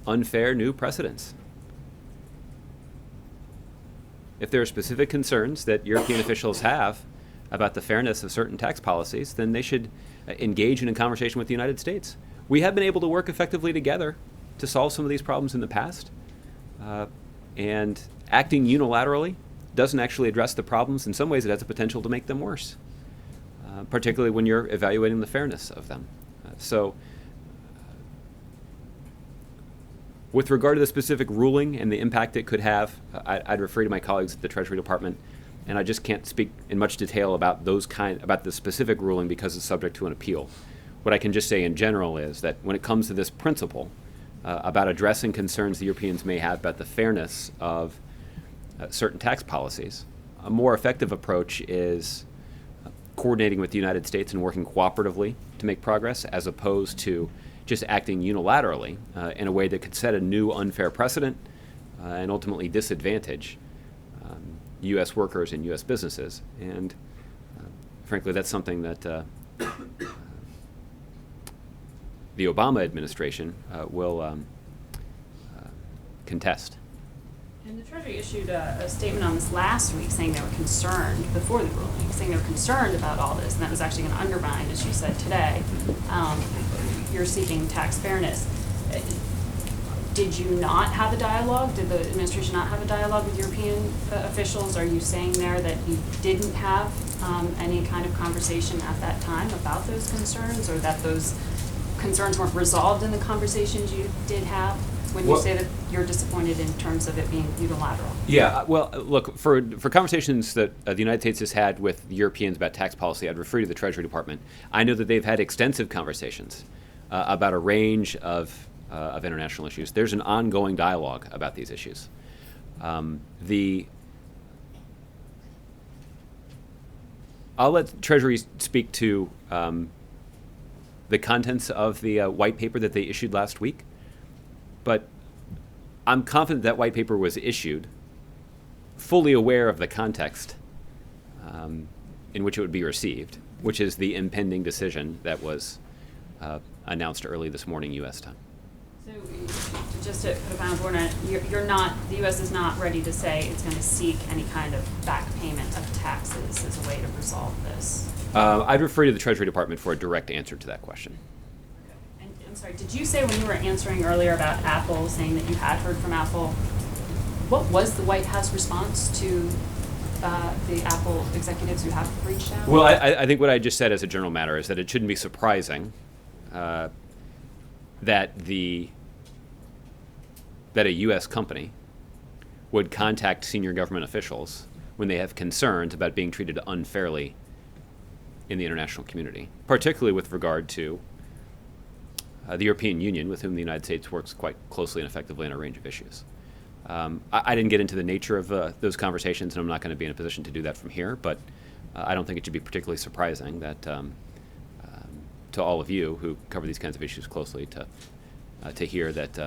unfair new precedents. If there are specific concerns that European officials have about the fairness of certain tax policies, then they should engage in a conversation with the United States. We have been able to work effectively together to solve some of these problems in the past, and acting unilaterally doesn't actually address the problems. In some ways, it has the potential to make them worse, particularly when you're evaluating the fairness of them. With regard to the specific ruling and the impact it could have, I'd refer to my colleagues at the Treasury Department, and I just can't speak in much detail about about the specific ruling because it's subject to an appeal. What I can just say in general is that when it comes to this principle about addressing concerns the Europeans may have about the fairness of certain tax policies, a more effective approach is coordinating with the United States and working cooperatively to make progress, as opposed to just acting unilaterally in a way that could set a new unfair precedent and ultimately disadvantage U.S. workers and U.S. businesses. And frankly, that's something that the Obama administration will contest. And the Treasury issued a statement on this last week saying they were concerned, before the ruling, saying they were concerned about all this, and that was actually going to undermine, as you said today, you're seeking tax fairness. Did you not have a dialogue? Did the administration not have a dialogue with European officials? Are you saying there that you didn't have any kind of conversation at that time about those concerns, or that those concerns weren't resolved in the conversations you did have? When you say that you're disappointed in terms of it being unilateral? Yeah, well, look, for conversations that the United States has had with the Europeans about tax policy, I'd refer to the Treasury Department. I know that they've had extensive conversations about a range of international issues. There's an ongoing dialogue about these issues. I'll let Treasury speak to the contents of the white paper that they issued last week. But I'm confident that white paper was issued fully aware of the context in which it would be received, which is the impending decision that was announced early this morning, U.S. time. So just to put a final point on it, you're not, the U.S. is not ready to say it's going to seek any kind of back payment of taxes as a way to resolve this? I'd refer to the Treasury Department for a direct answer to that question. I'm sorry, did you say when you were answering earlier about Apple, saying that you had heard from Apple, what was the White House response to the Apple executives who have reached out? Well, I think what I just said as a general matter is that it shouldn't be surprising that a U.S. company would contact senior government officials when they have concerns about being treated unfairly in the international community, particularly with regard to the European Union, with whom the United States works quite closely and effectively on a range of issues. I didn't get into the nature of those conversations, and I'm not going to be in a position to do that from here, but I don't think it should be particularly surprising that to all of you who cover these kinds of issues closely to hear that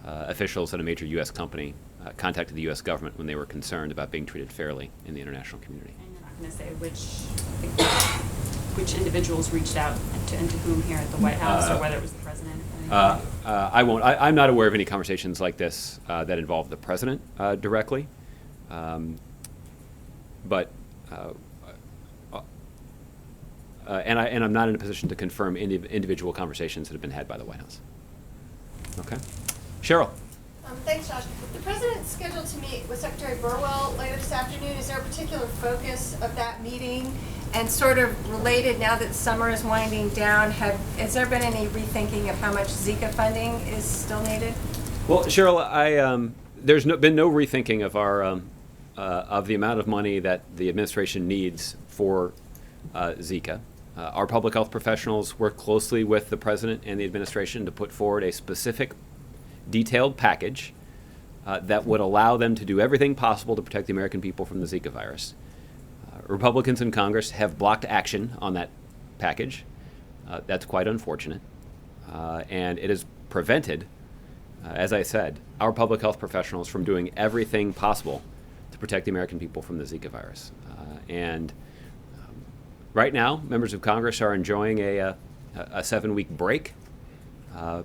officials at a major U.S. company contacted the U.S. government when they were concerned about being treated fairly in the international community. And you're not going to say which individuals reached out and to whom here at the White House, or whether it was the president? I won't. I'm not aware of any conversations like this that involve the president directly. But and I'm not in a position to confirm individual conversations that have been had by the White House. Okay, Cheryl. Thanks, Josh. The president's scheduled to meet with Secretary Burwell later this afternoon. Is there a particular focus of that meeting? And sort of related, now that summer is winding down, has there been any rethinking of how much Zika funding is still needed? Well, Cheryl, there's been no rethinking of our of the amount of money that the administration needs for Zika. Our public health professionals work closely with the president and the administration to put forward a specific, detailed package that would allow them to do everything possible to protect the American people from the Zika virus. Republicans in Congress have blocked action on that package. That's quite unfortunate. And it has prevented, as I said, our public health professionals from doing everything possible to protect the American people from the Zika virus. Right now, members of Congress are enjoying a 7-week break.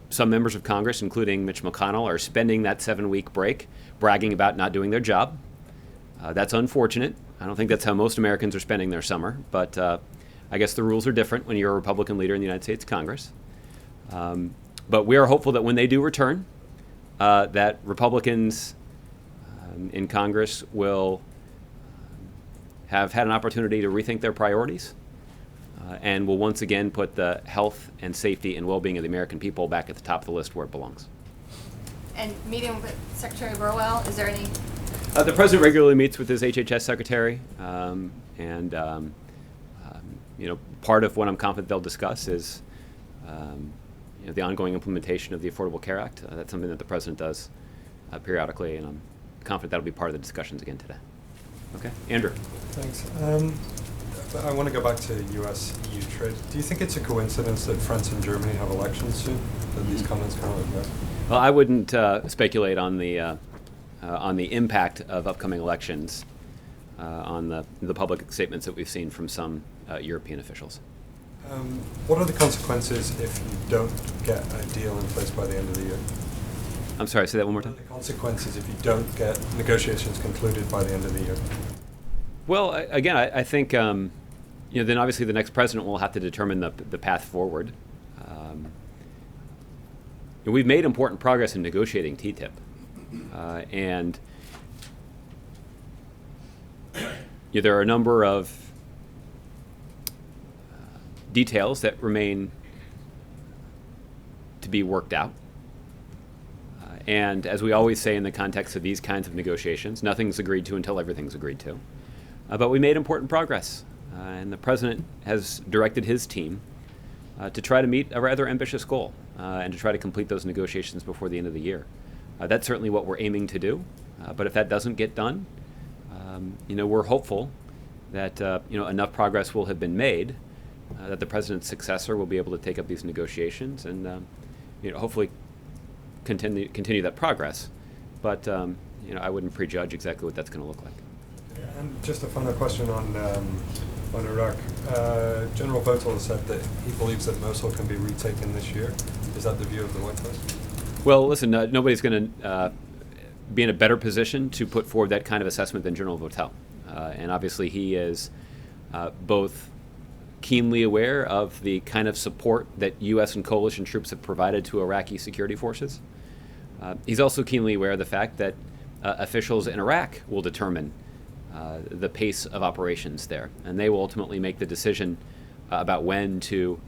Some members of Congress, including Mitch McConnell, are spending that 7-week break bragging about not doing their job. That's unfortunate. I don't think that's how most Americans are spending their summer, but I guess the rules are different when you're a Republican leader in the United States Congress. But we are hopeful that when they do return, that Republicans in Congress will have had an opportunity to rethink their priorities and will once again put the health and safety and well-being of the American people back at the top of the list where it belongs. And meeting with Secretary Burwell, is there any? The president regularly meets with his HHS secretary, part of what I'm confident they'll discuss is the ongoing implementation of the Affordable Care Act. That's something that the president does periodically, and I'm confident that'll be part of the discussions again today. Okay, Andrew. Thanks. I want to go back to U.S.-EU trade. Do you think it's a coincidence that France and Germany have elections soon, that these comments come out of that? Well, I wouldn't speculate on the impact of upcoming elections on the public statements that we've seen from some European officials. What are the consequences if you don't get a deal in place by the end of the year? I'm sorry, say that one more time. What are the consequences if you don't get negotiations concluded by the end of the year? Well, again, I think then obviously the next president will have to determine the path forward. We've made important progress in negotiating TTIP, and there are a number of details that remain to be worked out. And as we always say in the context of these kinds of negotiations, nothing's agreed to until everything's agreed to. But we made important progress, and the president has directed his team to try to meet a rather ambitious goal and to try to complete those negotiations before the end of the year. That's certainly what we're aiming to do. But if that doesn't get done, we're hopeful that enough progress will have been made that the president's successor will be able to take up these negotiations and hopefully continue that progress. But I wouldn't prejudge exactly what that's going to look like. And just a final question on Iraq. General Votel said that he believes that Mosul can be retaken this year. Is that the view of the White House? Well, listen, nobody's going to be in a better position to put forward that kind of assessment than General Votel. And obviously he is both keenly aware of the kind of support that U.S. and coalition troops have provided to Iraqi security forces. He's also keenly aware of the fact that officials in Iraq will determine the pace of operations there, and they will ultimately make the decision about when to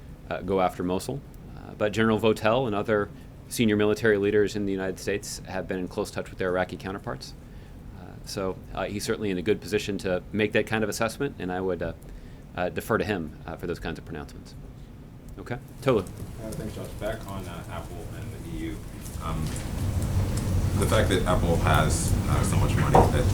go after Mosul. But General Votel and other senior military leaders in the United States have been in close touch with their Iraqi counterparts. So he's certainly in a good position to make that kind of assessment, and I would defer to him for those kinds of pronouncements. Okay, Tolu. Thanks, Josh. Back on Apple and the EU. The fact that Apple has so much money that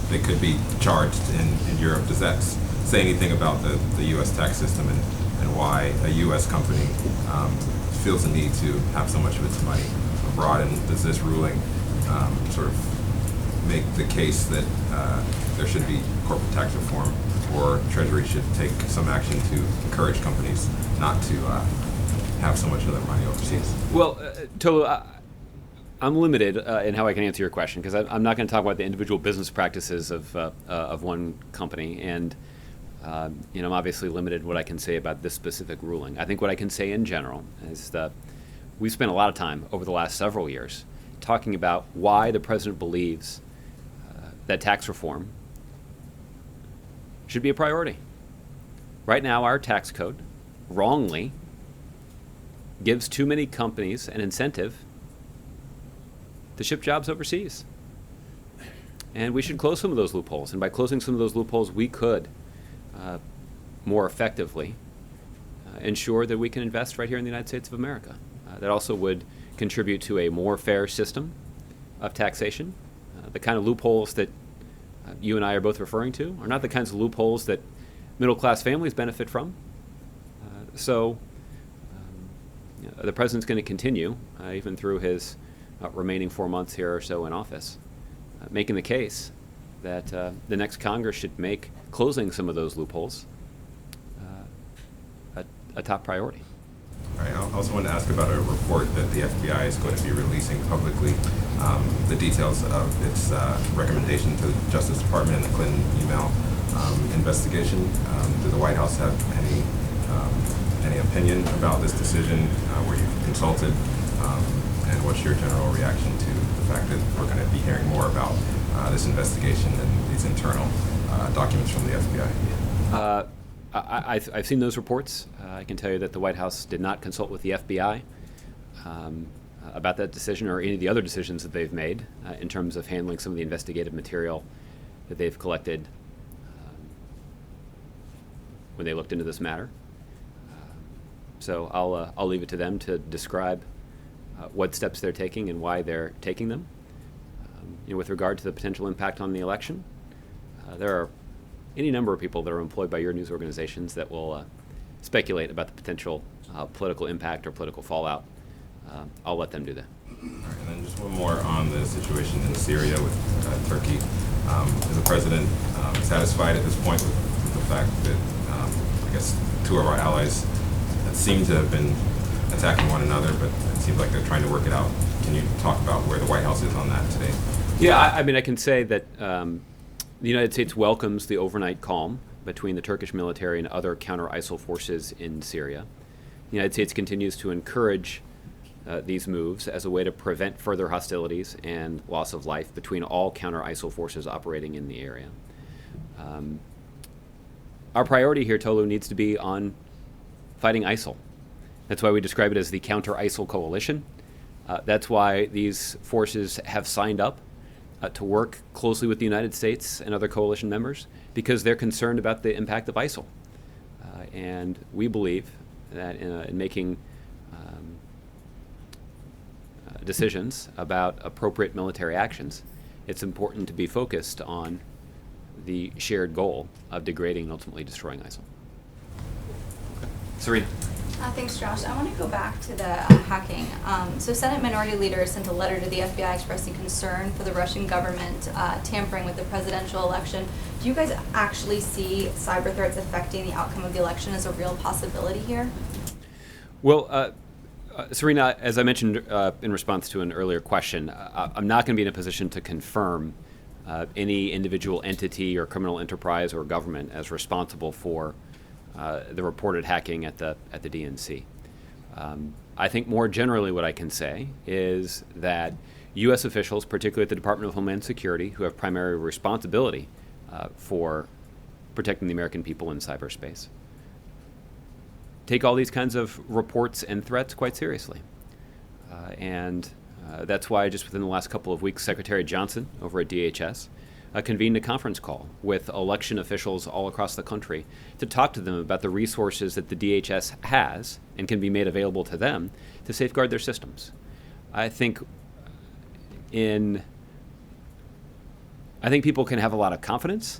they could be charged in Europe, does that say anything about the U.S. tax system and why a U.S. company feels the need to have so much of its money abroad? And does this ruling sort of make the case that there should be corporate tax reform, or Treasury should take some action to encourage companies not to have so much of their money overseas? Well, Tolu, I'm limited in how I can answer your question because I'm not going to talk about the individual business practices of one company. And I'm obviously limited in what I can say about this specific ruling. I think what I can say in general is that we've spent a lot of time over the last several years talking about why the president believes that tax reform should be a priority. Right now, our tax code wrongly gives too many companies an incentive to ship jobs overseas. And we should close some of those loopholes. And by closing some of those loopholes, we could more effectively ensure that we can invest right here in the United States of America. That also would contribute to a more fair system of taxation. The kind of loopholes that you and I are both referring to are not the kinds of loopholes that middle-class families benefit from. The president's going to continue, even through his remaining 4 months here or so in office, making the case that the next Congress should make closing some of those loopholes a top priority. All right, I also wanted to ask about a report that the FBI is going to be releasing publicly, the details of its recommendation to the Justice Department and the Clinton email investigation. Does the White House have any opinion about this decision? Were you consulted? And what's your general reaction to the fact that we're going to be hearing more about this investigation and these internal documents from the FBI? I've seen those reports. I can tell you that the White House did not consult with the FBI about that decision or any of the other decisions that they've made in terms of handling some of the investigative material that they've collected when they looked into this matter. So I'll leave it to them to describe what steps they're taking and why they're taking them. With regard to the potential impact on the election, there are any number of people that are employed by your news organizations that will speculate about the potential political impact or political fallout. I'll let them do that. All right, and then just one more on the situation in Syria with Turkey. Is the president satisfied at this point with the fact that I guess two of our allies seem to have been attacking one another, but it seems like they're trying to work it out? Can you talk about where the White House is on that today? Yeah, I mean, I can say that the United States welcomes the overnight calm between the Turkish military and other counter-ISIL forces in Syria. The United States continues to encourage these moves as a way to prevent further hostilities and loss of life between all counter-ISIL forces operating in the area. Our priority here, Tolu, needs to be on fighting ISIL. That's why we describe it as the counter-ISIL coalition. That's why these forces have signed up to work closely with the United States and other coalition members because they're concerned about the impact of ISIL. And we believe that in making decisions about appropriate military actions, it's important to be focused on the shared goal of degrading and ultimately destroying ISIL. Serena. Thanks, Josh. I want to go back to the hacking. So Senate Minority Leader sent a letter to the FBI expressing concern for the Russian government tampering with the presidential election. Do you guys actually see cyber threats affecting the outcome of the election as a real possibility here? Well, Serena, as I mentioned in response to an earlier question, I'm not going to be in a position to confirm any individual entity or criminal enterprise or government as responsible for the reported hacking at the DNC. I think more generally what I can say is that U.S. officials, particularly at the Department of Homeland Security, who have primary responsibility for protecting the American people in cyberspace, take all these kinds of reports and threats quite seriously. And that's why just within the last couple of weeks, Secretary Johnson over at DHS convened a conference call with election officials all across the country to talk to them about the resources that the DHS has and can be made available to them to safeguard their systems. I think people can have a lot of confidence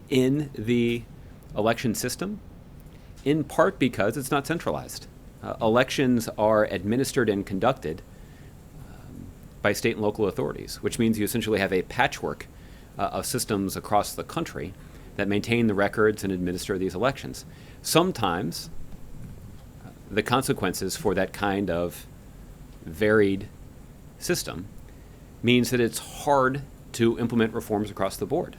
in the election system, in part because it's not centralized. Elections are administered and conducted by state and local authorities, which means you essentially have a patchwork of systems across the country that maintain the records and administer these elections. Sometimes the consequences for that kind of varied system means that it's hard to implement reforms across the board.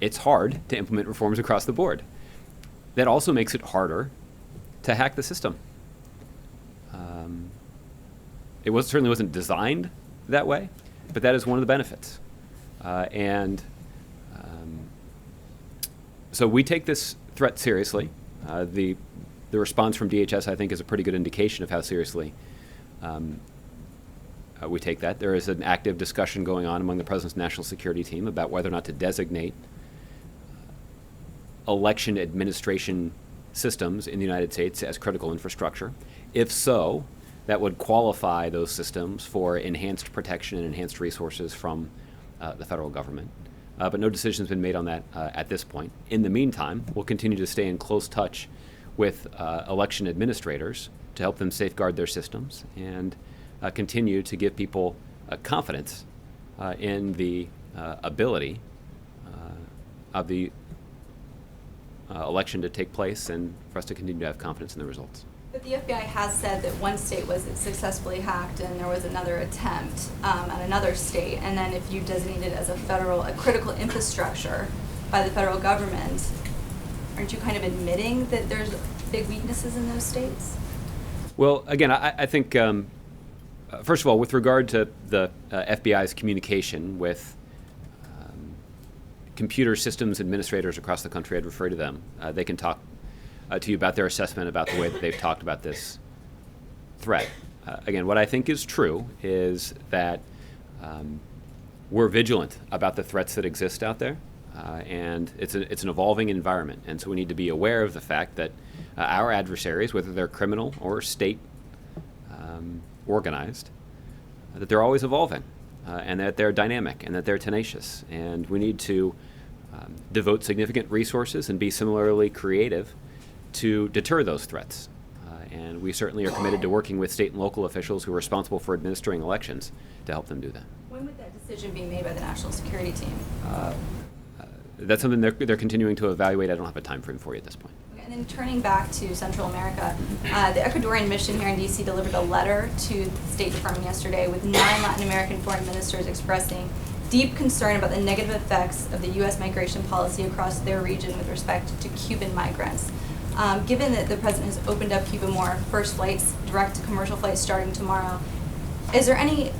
it's hard to implement reforms across the board. That also makes it harder to hack the system. Certainly wasn't designed that way, but that is one of the benefits. So we take this threat seriously. The response from DHS, I think, is a pretty good indication of how seriously we take that. There is an active discussion going on among the President's national security team about whether or not to designate election administration systems in the United States as critical infrastructure. If so, that would qualify those systems for enhanced protection and enhanced resources from the federal government. But no decision has been made on that at this point. In the meantime, we'll continue to stay in close touch with election administrators to help them safeguard their systems and continue to give people confidence in the ability of the election to take place and for us to continue to have confidence in the results. But the FBI has said that one state was successfully hacked and there was another attempt at another state. And then if you designate it as a critical infrastructure by the federal government, aren't you kind of admitting that there's big weaknesses in those states? Well, again, I think, first of all, with regard to the FBI's communication with computer systems administrators across the country, I'd refer to them. They can talk to you about their assessment about the way that they've talked about this threat. Again, what I think is true is that we're vigilant about the threats that exist out there, and it's an evolving environment, and so we need to be aware of the fact that our adversaries, whether they're criminal or state organized, that they're always evolving, and that they're dynamic, and that they're tenacious, and we need to devote significant resources and be similarly creative to deter those threats. And we certainly are committed to working with state and local officials who are responsible for administering elections to help them do that. When would that decision be made by the national security team? That's something they're continuing to evaluate. I don't have a time frame for you at this point. Okay, and then turning back to Central America, the Ecuadorian mission here in D.C. delivered a letter to the State Department yesterday with 9 Latin American foreign ministers expressing deep concern about the negative effects of the U.S. migration policy across their region with respect to Cuban migrants. Given that the president has opened up Cuba more first flights, direct to commercial flights starting tomorrow, is there any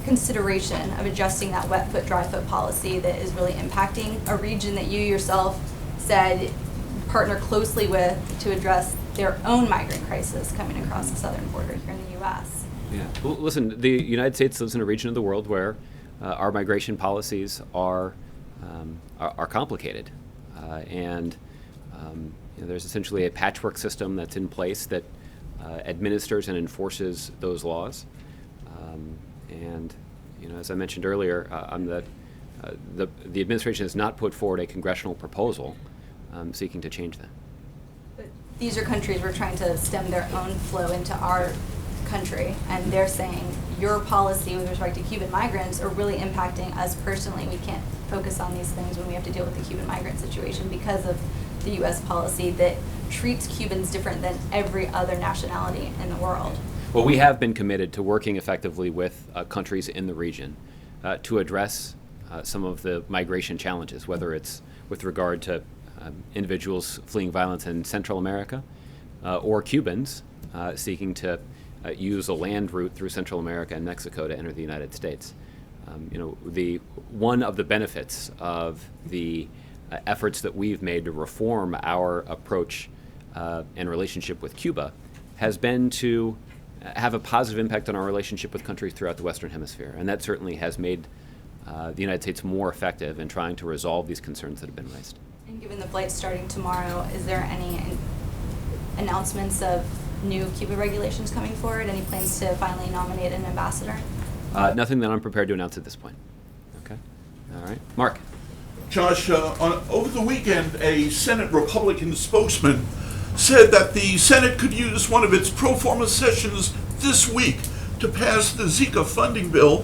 consideration of adjusting that wet foot, dry foot policy that is really impacting a region that you yourself said partner closely with to address their own migrant crisis coming across the southern border here in the U.S.? Yeah. Well, listen, the United States lives in a region of the world where our migration policies are complicated, and there's essentially a patchwork system that's in place that administers and enforces those laws. And as I mentioned earlier, the administration has not put forward a congressional proposal seeking to change that. But these are countries we're trying to stem their own flow into our country, and they're saying your policy with respect to Cuban migrants are really impacting us personally. We can't focus on these things when we have to deal with the Cuban migrant situation because of the U.S. policy that treats Cubans different than every other nationality in the world. Well, we have been committed to working effectively with countries in the region to address some of the migration challenges, whether it's with regard to individuals fleeing violence in Central America or Cubans seeking to use a land route through Central America and Mexico to enter the United States. One of the benefits of the efforts that we've made to reform our approach and relationship with Cuba has been to have a positive impact on our relationship with countries throughout the Western Hemisphere. And that certainly has made the United States more effective in trying to resolve these concerns that have been raised. And given the flight starting tomorrow, is there any announcements of new Cuba regulations coming forward? Any plans to finally nominate an ambassador? Nothing that I'm prepared to announce at this point. Okay. All right. Mark. Josh, over the weekend, a Senate Republican spokesman said that the Senate could use one of its pro forma sessions this week to pass the Zika funding bill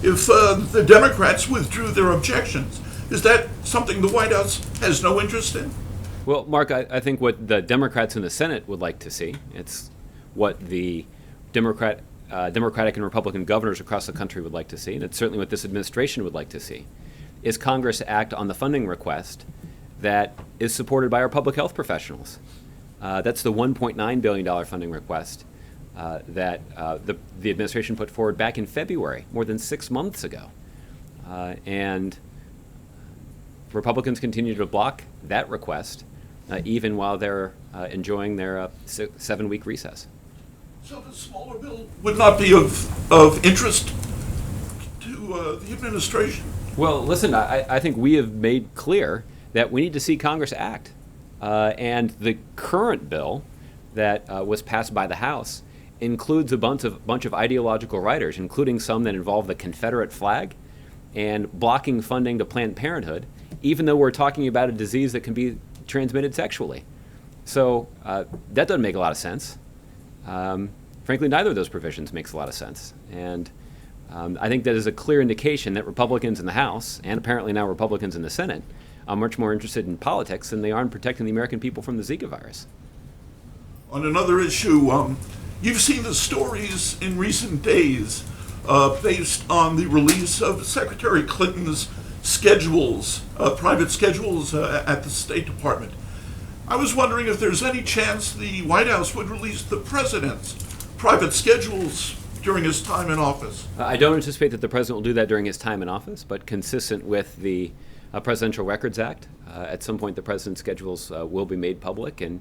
if the Democrats withdrew their objections. Is that something the White House has no interest in? Well, Mark, I think what the Democrats in the Senate would like to see, it's what the Democratic and Republican governors across the country would like to see, and it's certainly what this administration would like to see, is Congress act on the funding request that is supported by our public health professionals. That's the $1.9 billion funding request that the administration put forward back in February, more than 6 months ago. And Republicans continue to block that request, even while they're enjoying their 7-week recess. So the smaller bill would not be of interest to the administration? Well, listen, I think we have made clear that we need to see Congress act. And the current bill that was passed by the House includes a bunch of ideological riders, including some that involve the Confederate flag and blocking funding to Planned Parenthood, even though we're talking about a disease that can be transmitted sexually. So that doesn't make a lot of sense. Frankly, neither of those provisions makes a lot of sense. And I think that is a clear indication that Republicans in the House, and apparently now Republicans in the Senate, are much more interested in politics than they are in protecting the American people from the Zika virus. On another issue, you've seen the stories in recent days based on the release of Secretary Clinton's schedules, private schedules at the State Department. I was wondering if there's any chance the White House would release the president's private schedules during his time in office. I don't anticipate that the president will do that during his time in office, but consistent with the Presidential Records Act, at some point the president's schedules will be made public, and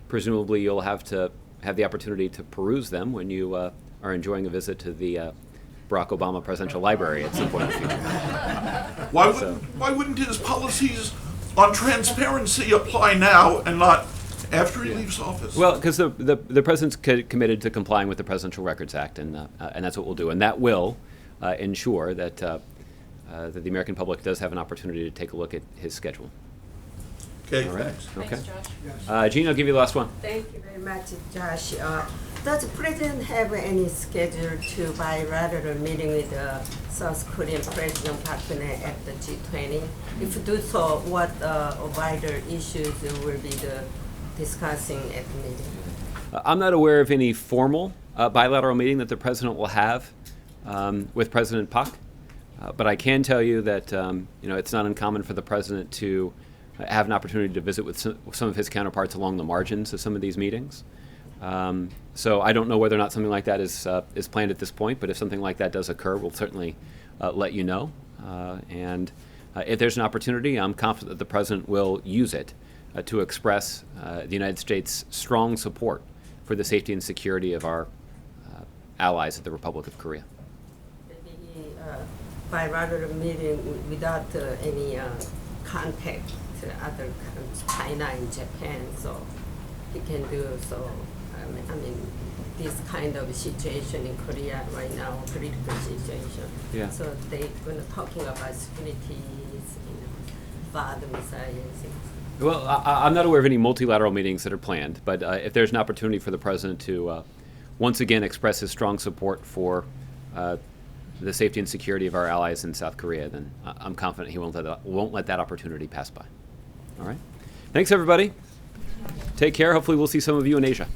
presumably you'll have to have the opportunity to peruse them when you are enjoying a visit to the Barack Obama Presidential Library at some point in the future. Why wouldn't his policies on transparency apply now and not after he leaves office? Well, because the president's committed to complying with the Presidential Records Act, and that's what we'll do, and that will ensure that that the American public does have an opportunity to take a look at his schedule. Okay, all right. thanks. Okay. Thanks, Josh. Jean, I'll give you the last one. Thank you very much, Josh. Does the president have any schedule to bilateral meeting with the South Korean President Park Geun-hye at the G20? If do so, what wider issues will be discussing at the meeting? I'm not aware of any formal bilateral meeting that the president will have with President Park, but I can tell you that it's not uncommon for the president to have an opportunity to visit with some of his counterparts along the margins of some of these meetings. So I don't know whether or not something like that is planned at this point, but if something like that does occur, we'll certainly let you know. And if there's an opportunity, I'm confident that the president will use it to express the United States' strong support for the safety and security of our allies at the Republic of Korea. Maybe bilateral meeting without any contact to other countries, China and Japan, so he can do so. I mean, this kind of situation in Korea right now, political situation. Yeah. So they're going to talking about securities, THAAD missiles. Well, I'm not aware of any multilateral meetings that are planned, but if there's an opportunity for the president to once again express his strong support for the safety and security of our allies in South Korea, then I'm confident he won't let that opportunity pass by. All right. Thanks, everybody. Take care. Hopefully we'll see some of you in Asia.